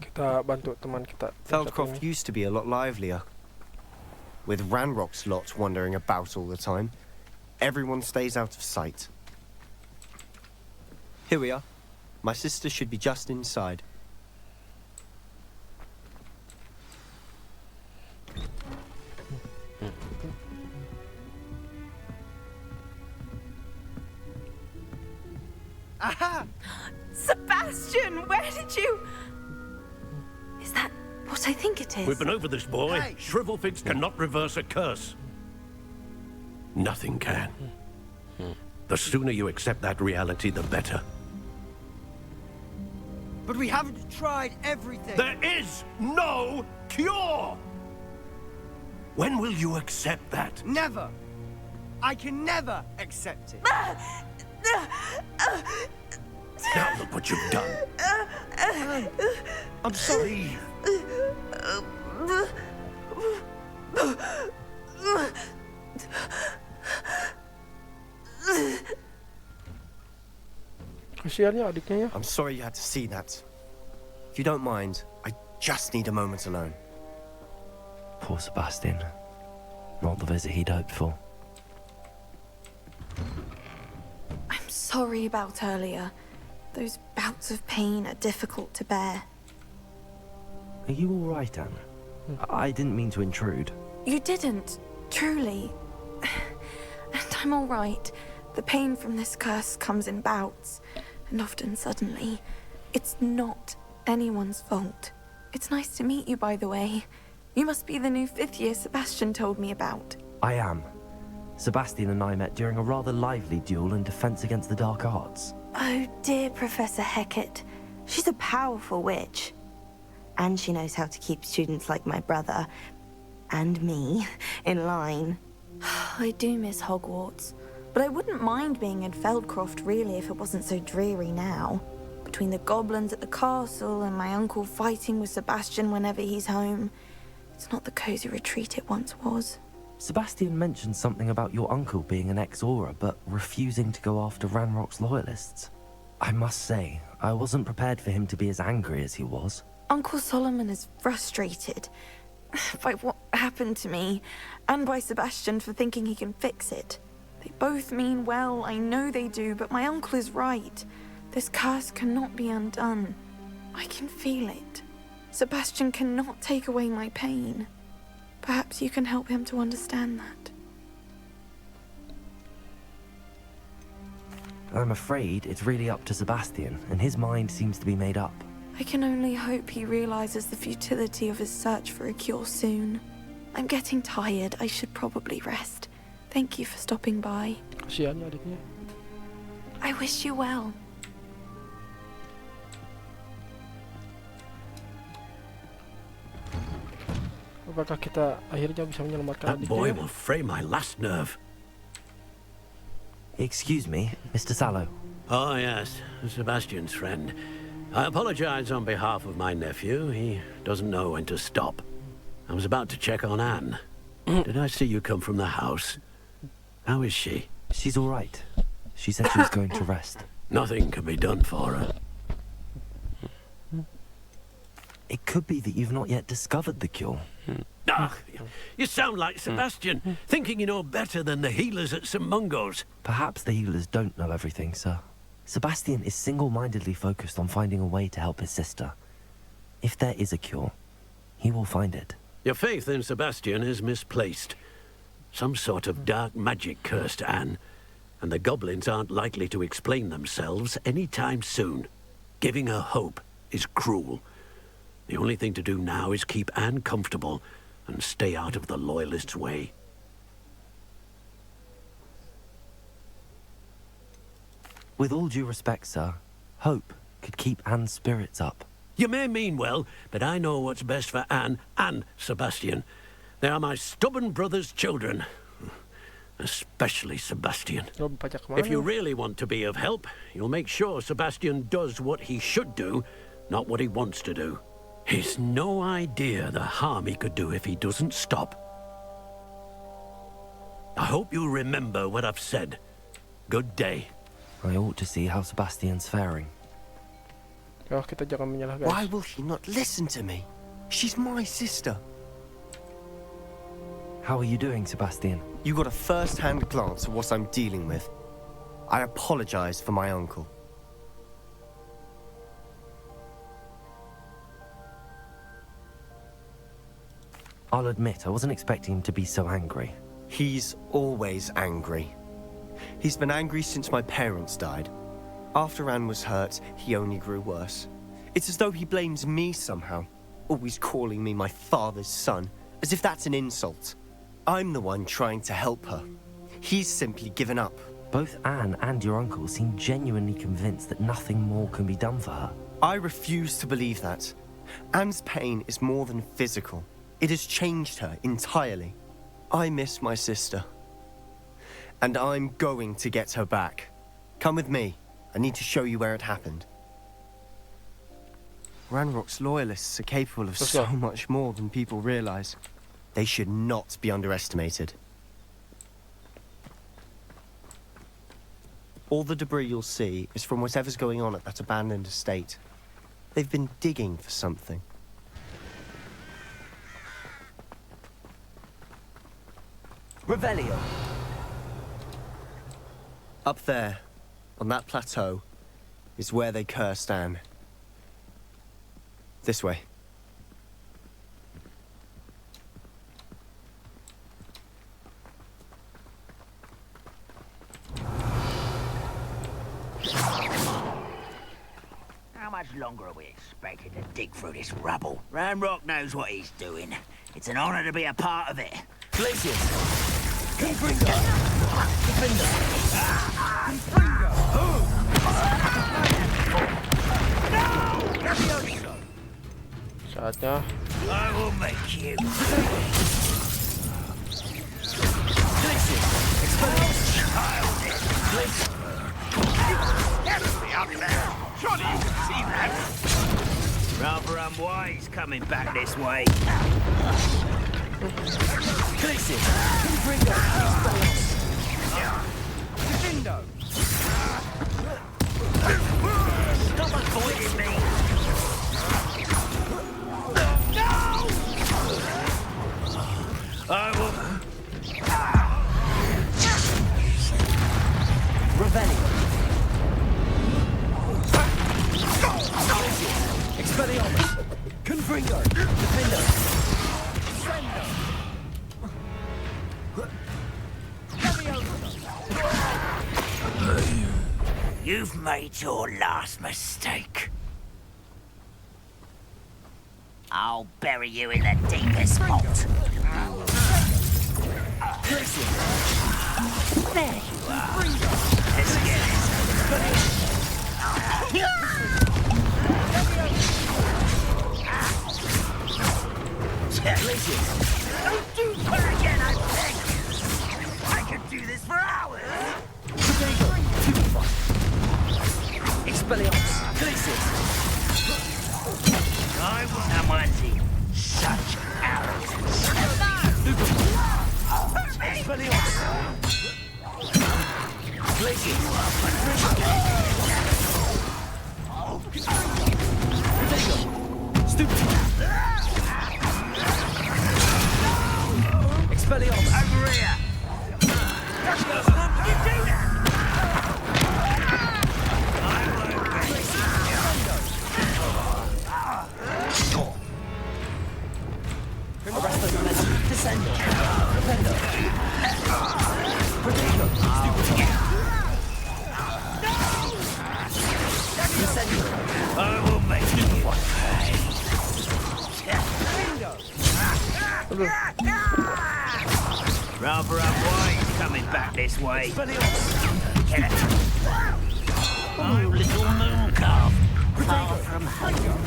Kita bantu teman kita. Feldcroft used to be a lot livelier. With Ranrock's lot wandering about all the time, everyone stays out of sight. Here we are. My sister should be just inside. Aha! Sebastian, where did you... Is that what I think it is? We've been over this, boy. Hey. Shrivelfigs cannot reverse a curse. Nothing can. The sooner you accept that reality, the better. But we haven't tried everything. There is no cure! When will you accept that? Never. I can never accept it. Now look what you've done. I'm sorry. Kasihannya adiknya ya. I'm sorry you had to see that. If you don't mind, I just need a moment alone. Poor Sebastian. Not the visit he'd hoped for. I'm sorry about earlier. Those bouts of pain are difficult to bear. Are you all right, Anne? I didn't mean to intrude. You didn't, truly. And I'm all right. The pain from this curse comes in bouts, and often suddenly. It's not anyone's fault. It's nice to meet you, by the way. You must be the new 5th year Sebastian told me about. I am. Sebastian and I met during a rather lively duel in defense against the dark arts. Oh dear, Professor Hecat. She's a powerful witch. And she knows how to keep students like my brother, and me, in line. I do miss Hogwarts, but I wouldn't mind being in Feldcroft really if it wasn't so dreary now. Between the goblins at the castle and my uncle fighting with Sebastian whenever he's home, it's not the cozy retreat it once was. Sebastian mentioned something about your uncle being an ex-Auror, but refusing to go after Ranrock's loyalists. I must say, I wasn't prepared for him to be as angry as he was. Uncle Solomon is frustrated by what happened to me, and by Sebastian for thinking he can fix it. They both mean well, I know they do, but my uncle is right. This curse cannot be undone. I can feel it. Sebastian cannot take away my pain. Perhaps you can help him to understand that. I'm afraid it's really up to Sebastian, and his mind seems to be made up. I can only hope he realizes the futility of his search for a cure soon. I'm getting tired. I should probably rest. Thank you for stopping by. Kasihan ya adiknya. I wish you well. Apakah kita akhirnya bisa menyelamatkan That boy adiknya? will fray my last nerve. Excuse me, Mr. Sallow. Oh, yes, Sebastian's friend. I apologize on behalf of my nephew. He doesn't know when to stop. I was about to check on Anne. Did I see you come from the house? How is she? She's all right. She said she was going to rest. Nothing can be done for her. It could be that you've not yet discovered the cure. Ah, you sound like Sebastian, thinking you know better than the healers at St. Mungo's. Perhaps the healers don't know everything, sir. Sebastian is single-mindedly focused on finding a way to help his sister. If there is a cure, he will find it. Your faith in Sebastian is misplaced. Some sort of dark magic cursed Anne, and the goblins aren't likely to explain themselves anytime soon. Giving her hope is cruel. The only thing to do now is keep Anne comfortable and stay out of the Loyalists' way. With all due respect, sir, hope could keep Anne's spirits up. You may mean well, but I know what's best for Anne and Sebastian. They are my stubborn brother's children. Especially Sebastian. If you really want to be of help, you'll make sure Sebastian does what he should do, not what he wants to do. He's no idea the harm he could do if he doesn't stop. I hope you remember what I've said. Good day. I ought to see how Sebastian's faring. Oh, kita jangan menyerah, guys. Why will he not listen to me? She's my sister. How are you doing, Sebastian? You got a first-hand glance at what I'm dealing with. I apologize for my uncle. I'll admit, I wasn't expecting him to be so angry. He's always angry. He's been angry since my parents died. After Anne was hurt, he only grew worse. It's as though he blames me somehow, always calling me my father's son, as if that's an insult. I'm the one trying to help her. He's simply given up. Both Anne and your uncle seem genuinely convinced that nothing more can be done for her. I refuse to believe that. Anne's pain is more than physical. It has changed her entirely. I miss my sister. And I'm going to get her back. Come with me. I need to show you where it happened. Ranrock's loyalists are capable of so much more than people realize. They should not be underestimated. All the debris you'll see is from whatever's going on at that abandoned estate. They've been digging for something. Revelio. Up there, on that plateau, is where they cursed Anne. This way. How much longer are we expected to dig through this rubble? Ranrock knows what he's doing. It's an honor to be a part of it. Glaciers. Keep bringing. Saatnya. I will make you. Surely you can see that. Rather unwise coming back this way. Stop avoiding me. I will. Revelio. Expelliarmus. Confringo. Defender. You've made your last mistake. I'll bury you in the deepest vault. There you are. Let's get it. Don't do her again, I beg you. I could do this for hours. Expelliarmus. Glacius. I will have one team. Such arrogance. Expelliarmus. Glacius. Stupid. Expelliarmus. Over here. You do that. Descendo. Defender. Protego. Descendo. I will make you rather unwise coming back this way. Oh, little moon calf. Far from home.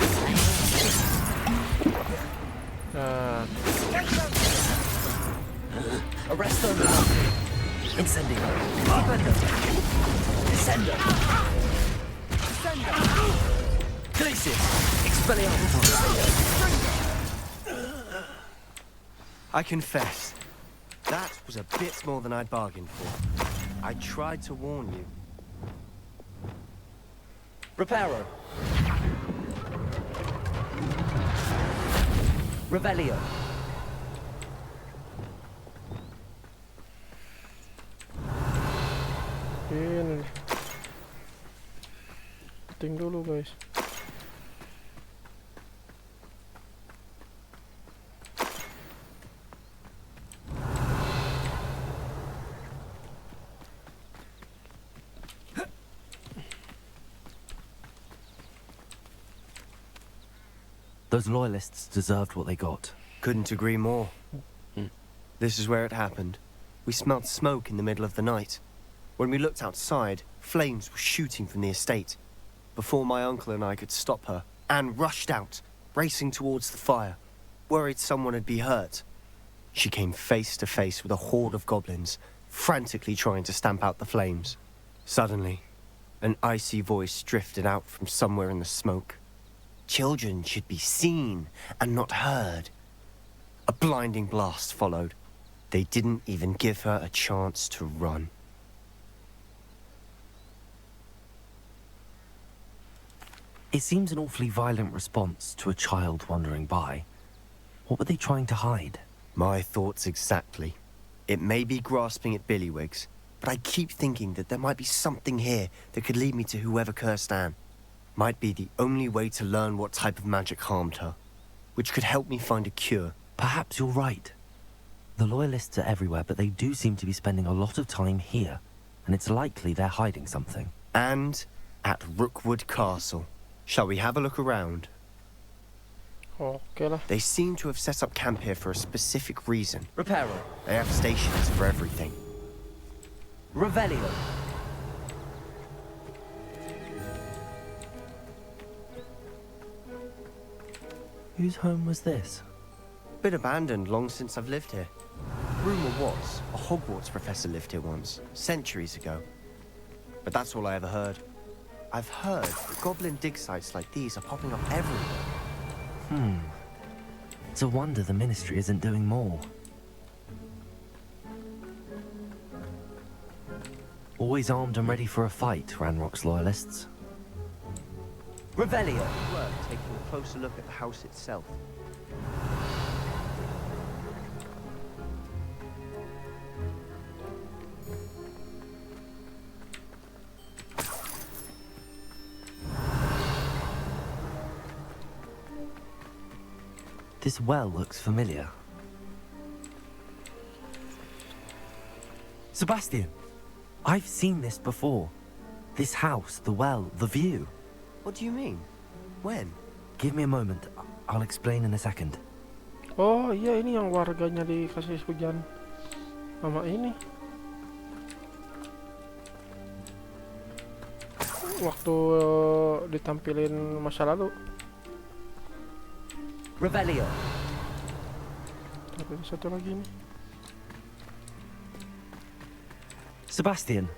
Arresto. Incendio. Defender. Descendo. Glacius. Expelliarmus. I confess, that was a bit more than I'd bargained for. I tried to warn you. Reparo. Revelio. Ini ting dulu guys. Those loyalists deserved what they got. Couldn't agree more. This is where it happened. We smelled smoke in the middle of the night. When we looked outside, flames were shooting from the estate. Before my uncle and I could stop her, Anne rushed out, racing towards the fire, worried someone would be hurt. She came face to face with a horde of goblins, frantically trying to stamp out the flames. Suddenly, an icy voice drifted out from somewhere in the smoke. Children should be seen and not heard. A blinding blast followed. They didn't even give her a chance to run. It seems an awfully violent response to a child wandering by. What were they trying to hide? My thoughts exactly. It may be grasping at Billywigs, but I keep thinking that there might be something here that could lead me to whoever cursed Anne. Might be the only way to learn what type of magic harmed her, which could help me find a cure. Perhaps you're right. The Loyalists are everywhere, but they do seem to be spending a lot of time here, and it's likely they're hiding something. And at Rookwood Castle. Shall we have a look around? Okay lah. They seem to have set up camp here for a specific reason. Reparo. They have stations for everything. Revelio. Whose home was this? Been abandoned long since I've lived here. Rumor was a Hogwarts professor lived here once, centuries ago. But that's all I ever heard. I've heard that goblin dig sites like these are popping up everywhere. It's a wonder the Ministry isn't doing more. Always armed and ready for a fight, Ranrock's loyalists. Revelio. Worth taking a closer look at the house itself. This well looks familiar. Sebastian! I've seen this before. This house, the well, the view. What do you mean? When? Give me a moment. I'll explain in a second. Oh iya, ini yang warganya dikasih hujan sama ini. Waktu ditampilin masa lalu. Revelio. Tapi satu lagi nih. Sebastian,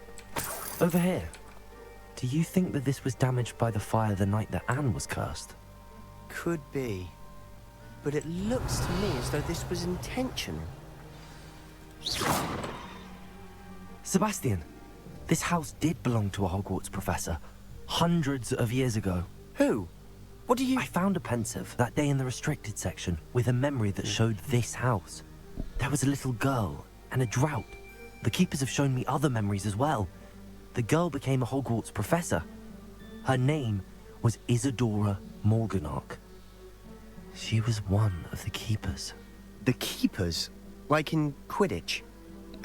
over here. Do you think that this was damaged by the fire the night that Anne was cursed? Could be. But it looks to me as though this was intentional. Sebastian, this house did belong to a Hogwarts professor, hundreds of years ago. Who? What do you... I found a pensive that day in the restricted section with a memory that showed this house. There was a little girl and a drought. The keepers have shown me other memories as well. The girl became a Hogwarts professor. Her name was Isadora Morganach. She was one of the keepers. The keepers? Like in Quidditch?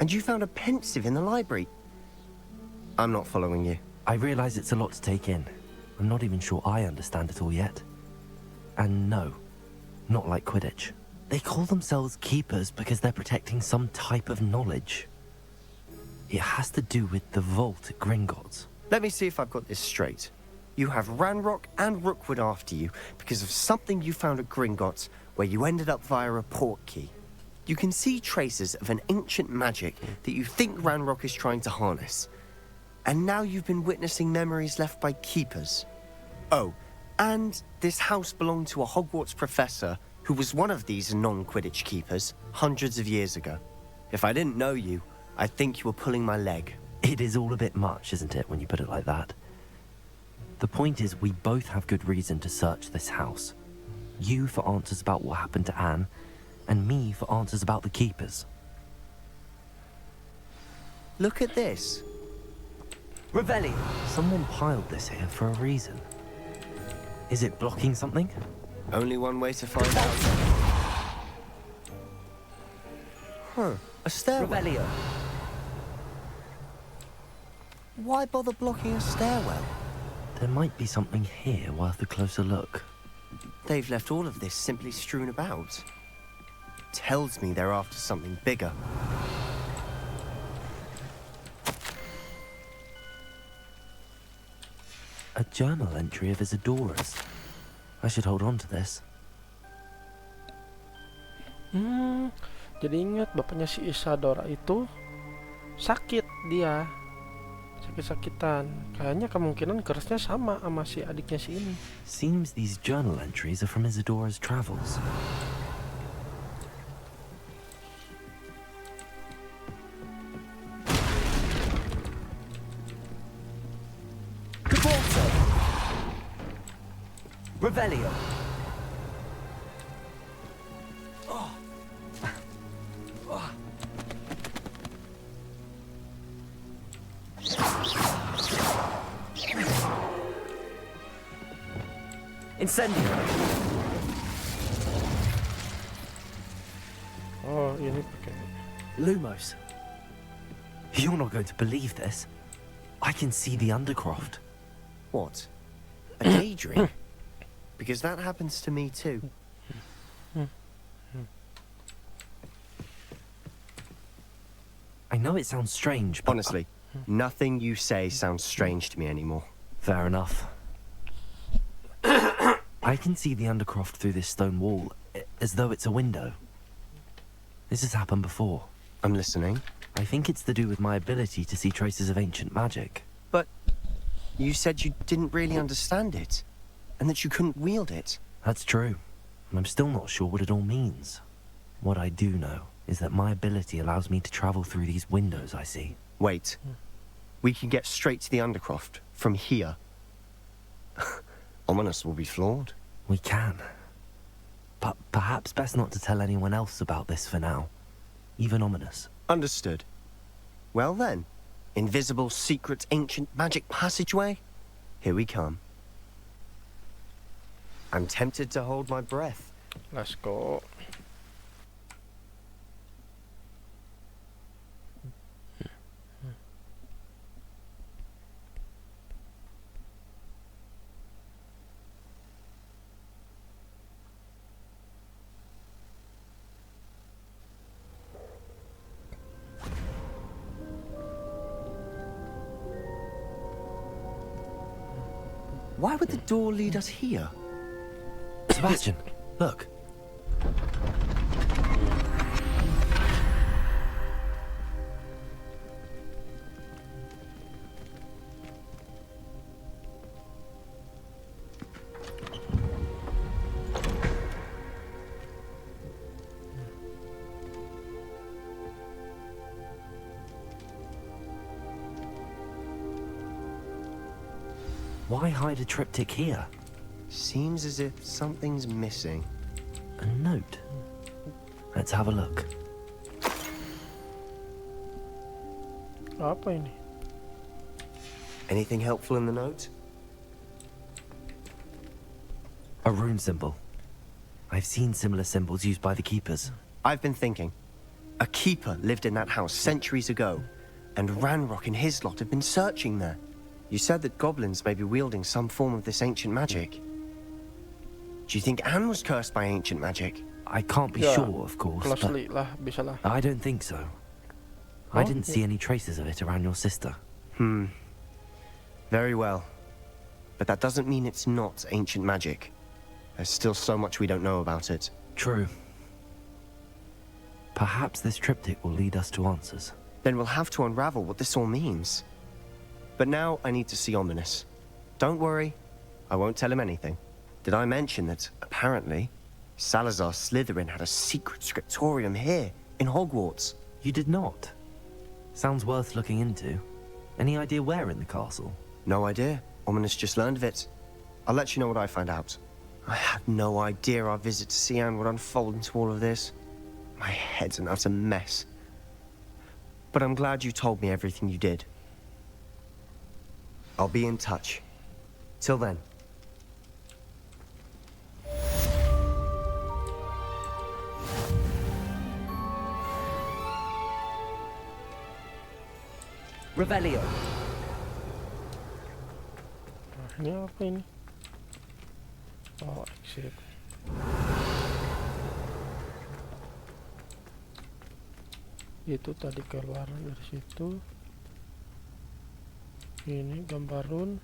And you found a pensive in the library? I'm not following you. I realize it's a lot to take in. I'm not even sure I understand it all yet. And no, not like Quidditch. They call themselves keepers because they're protecting some type of knowledge. It has to do with the vault at Gringotts. Let me see if I've got this straight. You have Ranrock and Rookwood after you because of something you found at Gringotts where you ended up via a portkey. You can see traces of an ancient magic that you think Ranrock is trying to harness. And now you've been witnessing memories left by keepers. Oh, and this house belonged to a Hogwarts professor who was one of these non-Quidditch keepers hundreds of years ago. If I didn't know you, I think you were pulling my leg. It is all a bit much, isn't it, when you put it like that? The point is, we both have good reason to search this house. You for answers about what happened to Anne, and me for answers about the keepers. Look at this. Revelio. Someone piled this here for a reason. Is it blocking something? Only one way to find out. Huh. A stairwell. Revelio. Why bother blocking a stairwell? There might be something here worth a closer look. They've left all of this simply strewn about. Tells me they're after something bigger. A journal entry of Isadora's. I should hold on to this. Jadi ingat bapaknya si Isadora itu sakit dia. Sakit-sakitan. Kayaknya kemungkinan curse-nya sama si adiknya si ini. Seems these journal entries are from Isadora's travels. Revelio. Incendio. Oh, ini pakai Lumos. You're not going to believe this. I can see the Undercroft. What? A daydream? Because that happens to me too. I know it sounds strange, but honestly, Nothing you say sounds strange to me anymore. Fair enough. I can see the Undercroft through this stone wall, as though it's a window. This has happened before. I'm listening. I think it's to do with my ability to see traces of ancient magic. But you said you didn't really understand it, and that you couldn't wield it. That's true. I'm still not sure what it all means. What I do know is that my ability allows me to travel through these windows I see. Wait. We can get straight to the Undercroft from here. Ominous will be flawed. We can. But perhaps best not to tell anyone else about this for now. Even Ominous. Understood. Well then, invisible, secret, ancient magic passageway? Here we come. I'm tempted to hold my breath. Let's go. Why would the door lead us here? Sebastian, look. Why hide a triptych here? Seems as if something's missing. A note. Let's have a look. Apa ini? Anything helpful in the note? A rune symbol. I've seen similar symbols used by the keepers. I've been thinking. A keeper lived in that house centuries ago, and Ranrock and his lot have been searching there. You said that goblins may be wielding some form of this ancient magic. Do you think Anne was cursed by ancient magic? I can't be sure, of course, but I don't think so. I didn't see any traces of it around your sister. Very well. But that doesn't mean it's not ancient magic. There's still so much we don't know about it. True. Perhaps this triptych will lead us to answers. Then we'll have to unravel what this all means. But now I need to see Ominous. Don't worry, I won't tell him anything. Did I mention that, apparently, Salazar Slytherin had a secret scriptorium here, in Hogwarts? You did not? Sounds worth looking into. Any idea where in the castle? No idea. Ominous just learned of it. I'll let you know what I find out. I had no idea our visit to see Anne would unfold into all of this. My head's an utter mess. But I'm glad you told me everything you did. I'll be in touch. Till then. Revelio. Ini apa ini? Oh, exit. Itu tadi keluar dari situ. Ini gambar rune.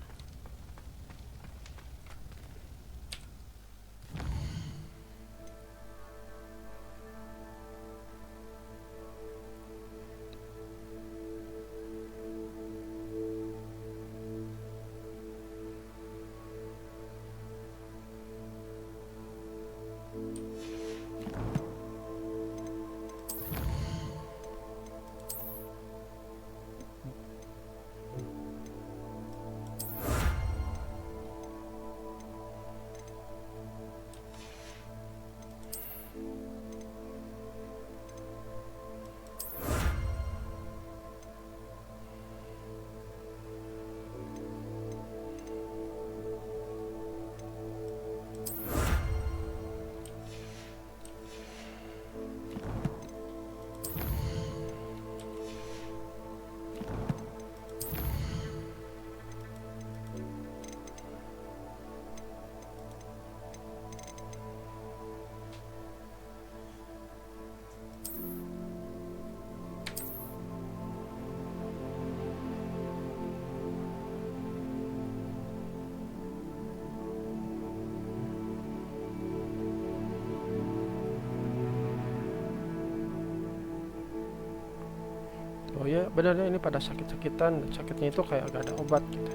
benernya ini pada sakit-sakitan, dan sakitnya itu kayak gak ada obat gitu.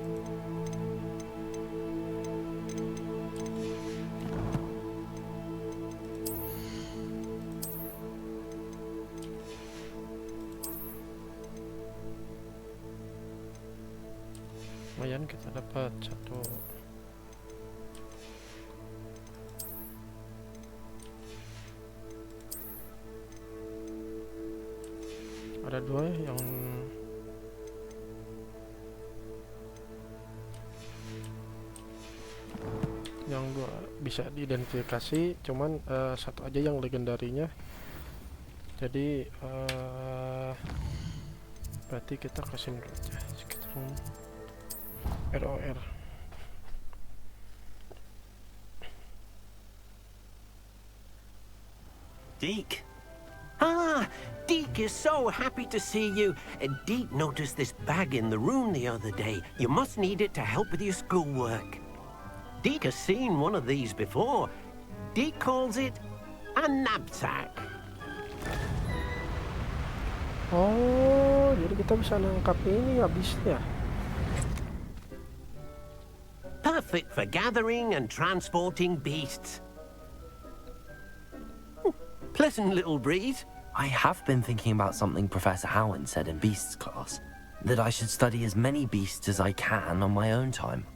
Lumayan kita dapat satu. Ada dua yang dua bisa diidentifikasi, cuman satu aja yang legendarinya. Jadi berarti kita kasih dulu aja sekitar ROR. Deke. Ah, Deke is so happy to see you. Deke noticed this bag in the room the other day. You must need it to help with your schoolwork. Deke has seen one of these before. Deke calls it a knapsack. Oh, jadi kita bisa nangkap ini habisnya. Perfect for gathering and transporting beasts. Pleasant little breeze. I have been thinking about something Professor Howard said in Beasts class, that I should study as many beasts as I can on my own time.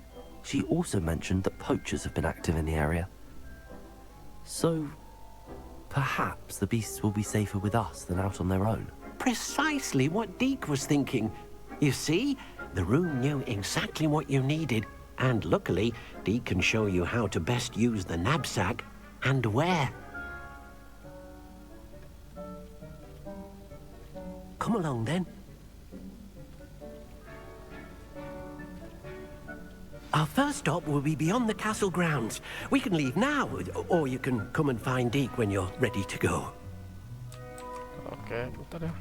She also mentioned that poachers have been active in the area. So, perhaps the beasts will be safer with us than out on their own. Precisely what Deke was thinking. You see, the room knew exactly what you needed, and luckily, Deke can show you how to best use the knapsack and where. Come along then. Our first stop will be beyond the castle grounds. We can leave now, or you can come and find Deke when you're ready to go. Oke, bentar ya.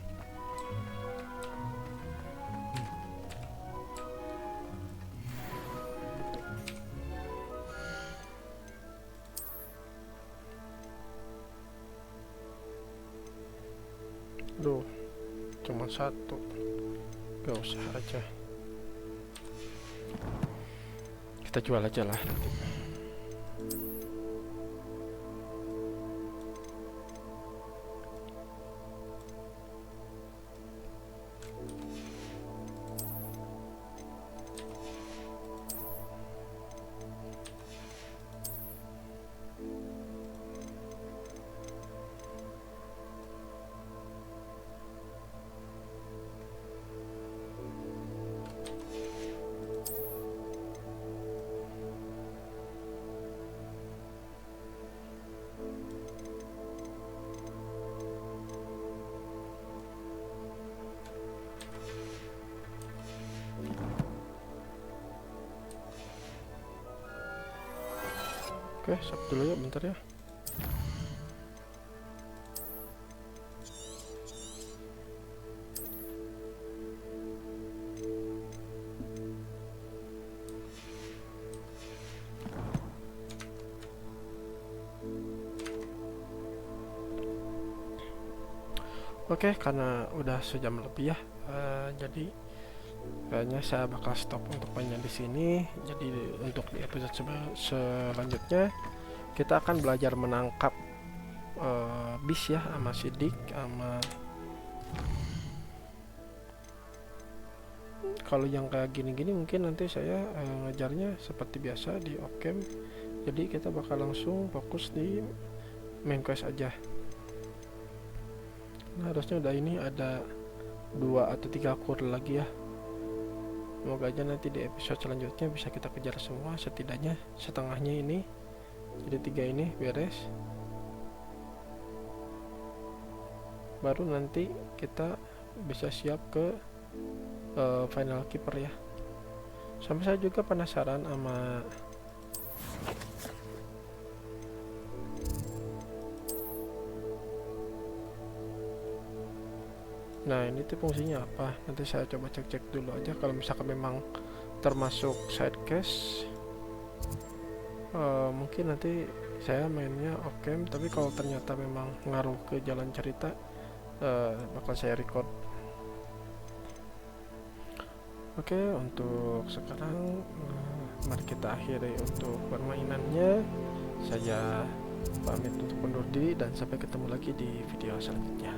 Duh, cuma satu. Gak usah aja. Kita jual aja lah nanti. Oke, stop dulu ya, bentar ya. Oke, karena udah sejam lebih ya, jadi kayaknya saya bakal stop untuk mainnya di sini. Jadi untuk di episode selanjutnya kita akan belajar menangkap bis ya, sama sidik, sama kalau yang kayak gini-gini mungkin nanti saya ngejarnya seperti biasa di off cam. Jadi kita bakal langsung fokus di main quest aja. Nah, harusnya udah ini ada 2 atau 3 kur lagi ya. Semoga aja nanti di episode selanjutnya bisa kita kejar semua, setidaknya setengahnya ini. Jadi 3 ini beres. Baru nanti kita bisa siap ke final keeper ya. Sampai saya juga penasaran sama nah ini tuh fungsinya apa, nanti saya coba cek dulu aja. Kalau misalkan memang termasuk side quest, mungkin nanti saya mainnya off cam, tapi kalau ternyata memang ngaruh ke jalan cerita, bakal saya record. Oke, untuk sekarang mari kita akhiri untuk permainannya. Saya pamit untuk undur diri dan sampai ketemu lagi di video selanjutnya.